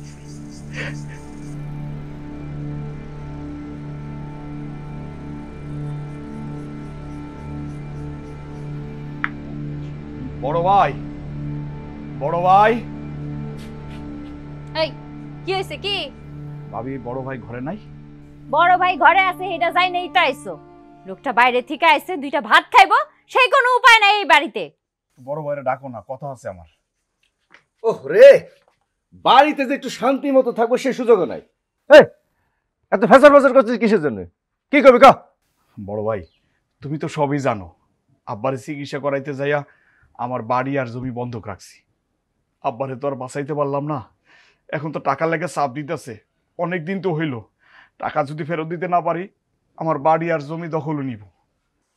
বড় ভাই এই কি হইছে কি? ভাবি বড় ভাই ঘরে নাই? বড় ভাই ঘরে আছে, এটা যাই নেই তো আইছো। লোকটা বাইরে থেকে আইছে, দুইটা ভাত খাইবো, সেই কোনো উপায় নাই এই বাড়িতে। বড় ভাইরে ডাকো না, কথা আছে আমার। ওহ রে, বাড়িতে যে একটু শান্তি মতো থাকবো সেই সুযোগও নাই। এত ফেসার ফেসার করছিস কিসের জন্য? কি করবি কা? বড় ভাই তুমি তো সবই জানো, আব্বারে চিকিৎসা করাইতে যাইয়া আমার বাড়ি আর জমি বন্ধক রাখছি। আব্বারে তো আর বাঁচাইতে পারলাম না, এখন তো টাকা লেগে চাপ দিতেছে। অনেক দিন তো হইল, টাকা যদি ফেরত দিতে না পারি আমার বাড়ি আর জমি দখল নিব।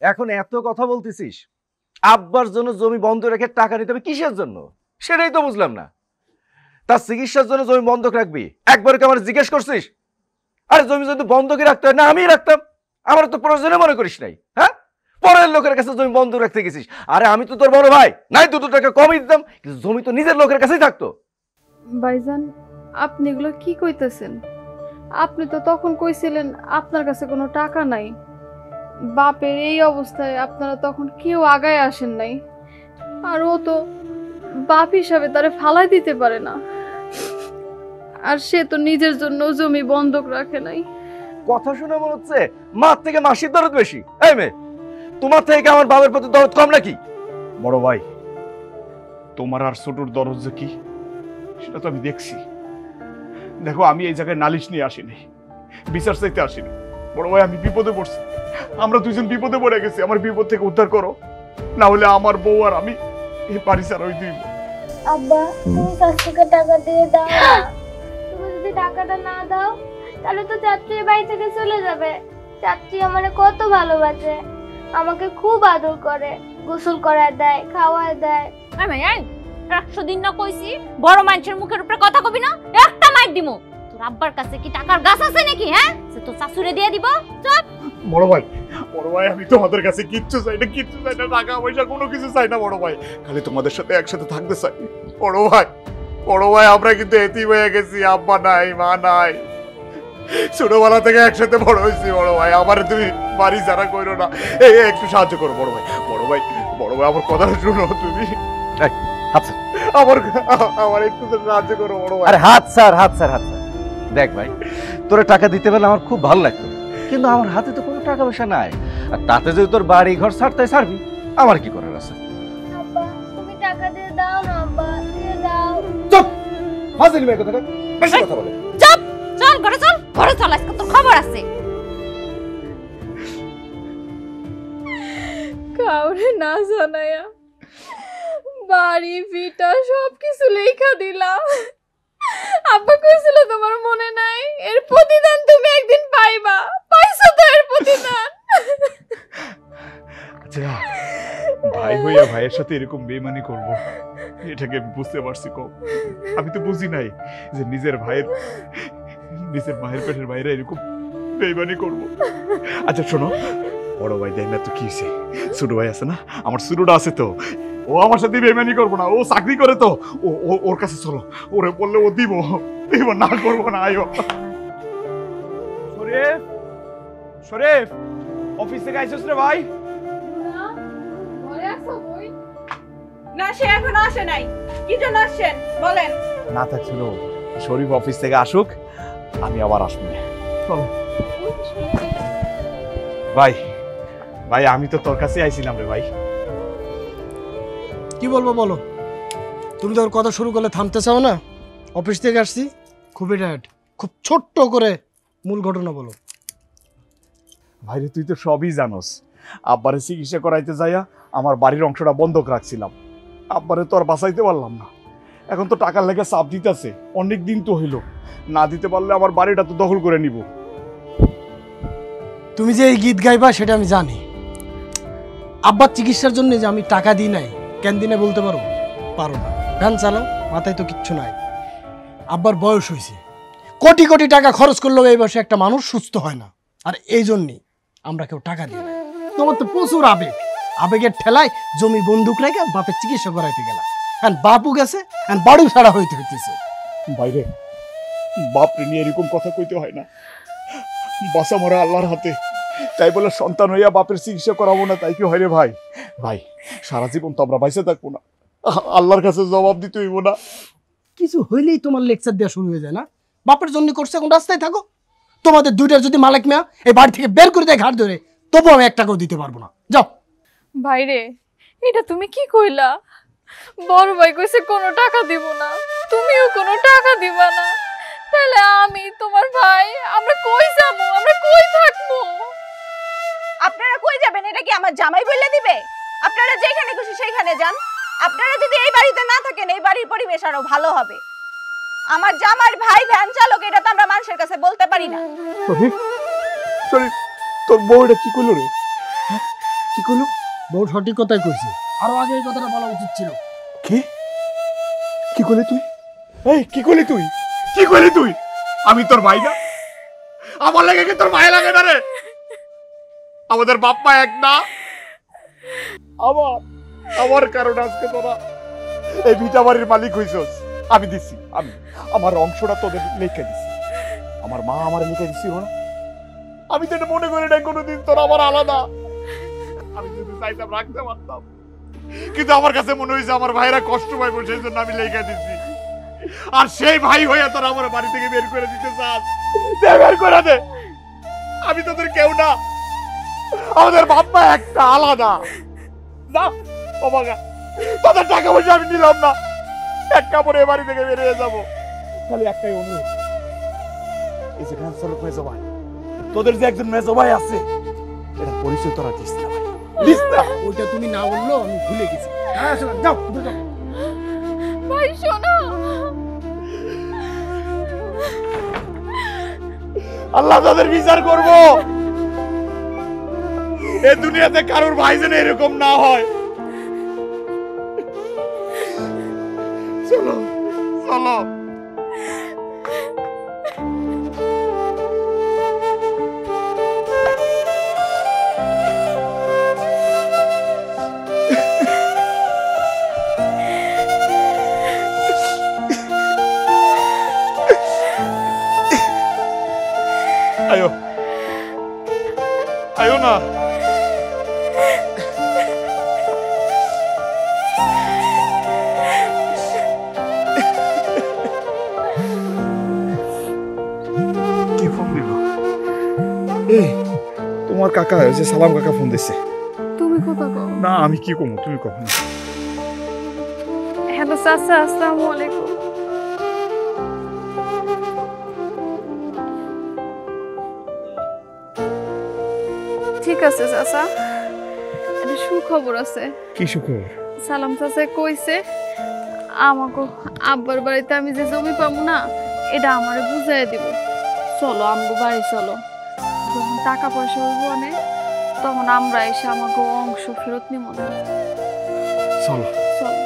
এখন এত কথা বলতেছিস, আব্বার জন্য জমি বন্ধ রেখে টাকা নিতে হবে কিসের জন্য? সেটাই তো বুঝলাম না। তার চিকিৎসার জন্য জমি বন্ধক রাখবি, একবার কি আমার জিজ্ঞেস করছিস? আরে জমি যদি বন্ধকই রাখতে হয় না আমি রাখতাম, আমার তো প্রয়োজনে মনে করিস নাই। হ্যাঁ, পরের লোকের কাছে জমি বন্ধক রাখতে গেছিস। আরে আমি তো তোর বড় ভাই, নাই 2 টাকা কমই দিতাম, কিন্তু জমি তো নিজের লোকের কাছেই থাকতো। ভাইজান, আপনি এগুলো কি কইতেছেন? আপনি তো তখন কইছিলেন আপনার কাছে কোনো টাকা নাই। বাপের এই অবস্থায় আপনারা তখন কেউ আগায় আসেন নাই, আর ও তো বাপ হিসাবে তারে ফালাই দিতে পারে না, আর সে তো নিজের জন্য জমি বন্ধক রাখে নাই। কথা শুনে মনে হচ্ছে মার থেকে মাসির দরদ বেশি। এই মেয়ে, তোমার থেকে আমার বাবার প্রতি দরদ কম নাকি? বড় ভাই তোমার আর ছোটর দরজ যে কি সেটা তো আমি দেখছি। দেখো আমি এই জায়গায় নালিশ নিয়ে আসিনি, বিচার চাইতে আসিনি। বড় ভাই আমি বিপদে পড়ছি, আমরা দুজন বিপদে পড়ে গেছি, আমার বিপদ থেকে উদ্ধার করো, না হলে আমার বউ আর আমি এই বাড়ি ছাড়া হইতে হইব। আব্বা, তুমি চাচুকে টাকা দিয়ে দাও না। তুমি যদি টাকাটা না দাও তাহলে তো চাচু এই বাড়ি থেকে চলে যাবে। চাচু আমারে কত ভালোবাসে, আমাকে খুব আদর করে, গোসল করায় দেয়, খাওয়ায় দেয়। আমি 100 দিন না কইছি বড় মানুষের মুখের উপরে কথা কবি না, একটা মাইর দিমু। তোর আব্বার কাছে কি টাকার গাছ আছে নাকি? হ্যাঁ, সে তো চাচুরে দিয়ে দিব। চুপ। বড় ভাই আমি তোমাদের কাছে কিচ্ছু চাই না, টাকা পয়সা কোনো কিছু চাই না বড় ভাই, খালি তোমাদের সাথে একসাথে থাকতে চাই। বড় ভাই আমরা কিন্তু এতিম হয়ে গেছি, আব্বা নাই মা নাই, ছোটবেলা থেকে একসাথে বড় হয়েছি। বড় ভাই আমার তুমি বাড়ি ছাড়া করো না, এই একটু সাহায্য করো বড় ভাই। আমার কথা শুনো তুমি, আমার একটু সাহায্য করো বড় ভাই। আরে হাত স্যার। দেখ ভাই, তোরা টাকা দিতে পারলে আমার খুব ভালো লাগতো, কিন্তু আমার হাতে তো কোনো টাকা পয়সা নাই। আর তাতে যদি তোর বাড়ি ঘর ছাড়তে ছাড়বি, আমার কি করার আছে? আব্বা, তুমি টাকা দিয়ে দাও না আব্বা, দিয়ে দাও। চুপ, ফাজিল মেয়ে কথা, বেশি কথা বলে। চুপ, চল ঘরে চল, আজকে তোর খবর আছে। কাউরে না জানায়া বাড়ি ভিটা সবকিছু লেখা দিলাম। আব্বা কইছিল তোমার মনে নাই, এর প্রতিদান তুমি একদিন পাইবা। পাইছো তো এর প্রতিদান। আচ্ছা, ভাই হইয়া ভাইয়ের সাথে এরকম বেইমানি করব, এটাকে আমি বুঝতে পারছি কম। আমি তো বুঝি নাই যে নিজের মায়ের পেটের বাইরে এরকম বেইমানি করব। আচ্ছা শোনো, বড় ভাই দেয় না তো কি হয়েছে, ছোট ভাই আছে না, আমার ছোটটা আছে তো, ও আমার সাথে বেইমানি করবো না, ও চাকরি করে তো, ওর কাছে চলো, ওরে বললে ও দিব না, করবো না। আয়ো শরীফ, অফিস থেকে আইসস রে ভাই? না, সে এখন আসে নাই। কি জন্য আসছেন বলেন? না থাকছিল, শরীফ অফিস থেকে আসুক, আমি আবার আসবো। চলো ভাই, আমি তো তোর কাছে আইছিলাম রে ভাই। কি বলবো বলো? তুমি তো ওর কথা শুরু করলে থামতে চাও না। অফিস থেকে আসছি, খুবই টায়ার্ড। খুব ছোট্ট করে মূল ঘটনা বলো। ভাইরে তুই তো সবই জানোস, আব্বারে চিকিৎসা করাইতে যাইয়া আমার বাড়ির অংশটা বন্ধক রাখছিলাম। আব্বারে তো আর বাঁচাইতে পারলাম না। এখন তো টাকার লেগে চাপ দিতেছে, অনেক দিন তো হইল। না দিতে পারলে আমার বাড়িটা তো দখল করে নিব। তুমি যে এই গীত গাইবা সেটা আমি জানি। আব্বার চিকিৎসার জন্য যে আমি টাকা দিই নাই, কেন দিনে বলতে পারো? পারো না। ভ্যান চালাও, মাথায় তো কিচ্ছু নাই। আব্বার বয়স হয়েছে, কোটি কোটি টাকা খরচ করলেও এই বয়সে একটা মানুষ সুস্থ হয় না। আর এই জন্যই আমরা কেউ টাকা দিই না। তোমার তো প্রচুর আবেগ, আবেগের ঠেলায় জমি বন্দুক রেখে বাপের চিকিৎসা করাইতে গেলাম। হ্যাঁ, বাপু গেছে, হ্যাঁ বাড়ি ছাড়া হইতেছে। বাইরে বাপরে নিয়ে এরকম কথা কইতে হয় না। বাসা মরা আল্লাহর হাতে, তাই বলে সন্তান হইয়া বাপের চিকিৎসা করাবো না, তাই কি হয় রে ভাই? ভাই সারা জীবন তো আমরা বাইসে থাকবো না, আল্লাহর কাছে জবাব দিতে হইব না? কিছু হইলেই তোমার লেকচার দেওয়া শুরু হয়ে যায় না? বাপের জন্য করছে, এখন রাস্তায় থাকো। তোমাদের দুইটার যদি মালিক মেয়া এই বাড়ি থেকে বের করে দেয় ঘাট ধরে, তবু আমি 1 টাকাও দিতে পারবো না। যাও। ভাইরে, এটা তুমি কি কইলা? বড় ভাই কইছে কোনো টাকা দিব না, তুমিও কোনো টাকা দিবা না। তাহলে আমি তোমার ভাই আমরা কই যাবো, আমরা কই থাকবো? আপনারা কই যাবেন? এটা কি আমার জামাই বলে দিবে? আপনারা যেখানে খুশি সেইখানে যান। আপনারা যদি এই বাড়িতে না থাকেন, এই বাড়ির পরিবেশ আরো ভালো হবে। আমার জামার ভাই ভ্যান চালক, এটা তো আমরা মানুষের কাছে বলতে পারি না। তোর বউটা কি করলো রে? কি করলো? বউ সঠিক কথাই কইছে, আরো আগে এই কথাটা বলা উচিত ছিল। কি কি করলি তুই? এই কি করলি তুই? কি করলি তুই? আমি তোর ভাই না? আমার লাগে কি তোর ভাই লাগে না রে? আমাদের বাপ মা এক না? আমার কারণে আজকে তোরা এই ভিটা বাড়ির মালিক হইছস। আমি দিছি, আমি আমার অংশটা তোদের লিখে দিছি। আমার মা আমার লিখে দিছি না? আমি তো এটা মনে করি না কোনোদিন তোরা আমার আলাদা। আমি যদি চাইতাম রাখতে পারতাম, কিন্তু আমার কাছে মনে হয়েছে আমার ভাইরা কষ্ট পাইব, সেই জন্য আমি লিখে দিছি। আর সেই ভাই হয়ে তোরা আমার বাড়ি থেকে বের করে দিতে চাস, বের করে দে। আমি তোদের কেউ না, আমাদের বাপ মা একটা আলাদা না। বাবা, তোদের টাকা পয়সা আমি নিলাম না, এক কাপড়ে এ বাড়ি থেকে বেরিয়ে যাবো। খালি একটাই অনুরোধ, এই যে ভ্যান চালক মেজো ভাই, তোদের যে একজন মেজো ভাই আছে, এটা পরিচয় তোরা দিস না ভাই, দিস না। ওইটা তুমি না বললো আমি ভুলে গেছি। যাও যাও ভাই শোনো, আল্লাহ তাদের বিচার করবো। এই দুনিয়াতে কারোর ভাই যেন এরকম না হয়। চলো চলো। আয়ো আয়ো না। কি ফোন দিল? এই তোমার কাকা, যে সালাম কাকা ফোন দিছে। তুমি কথা কও না আমি কি কমু, তুমি কখনো। হ্যালো চাচা, আসসালামু আলাইকুম। ঠিক আছে চাচা, একটা সুখবর আছে। কি সুখবর? সালাম চাচা কইছে আমাকে আব্বার বাড়িতে আমি যে জমি পাবো না, এটা আমারে বুঝাই দিব। চলো আমগো বাড়ি চলো, যখন টাকা পয়সা হইব অনেক, তখন আমরা এসে আমাকে অংশ ফেরত নিব না। চলো চলো।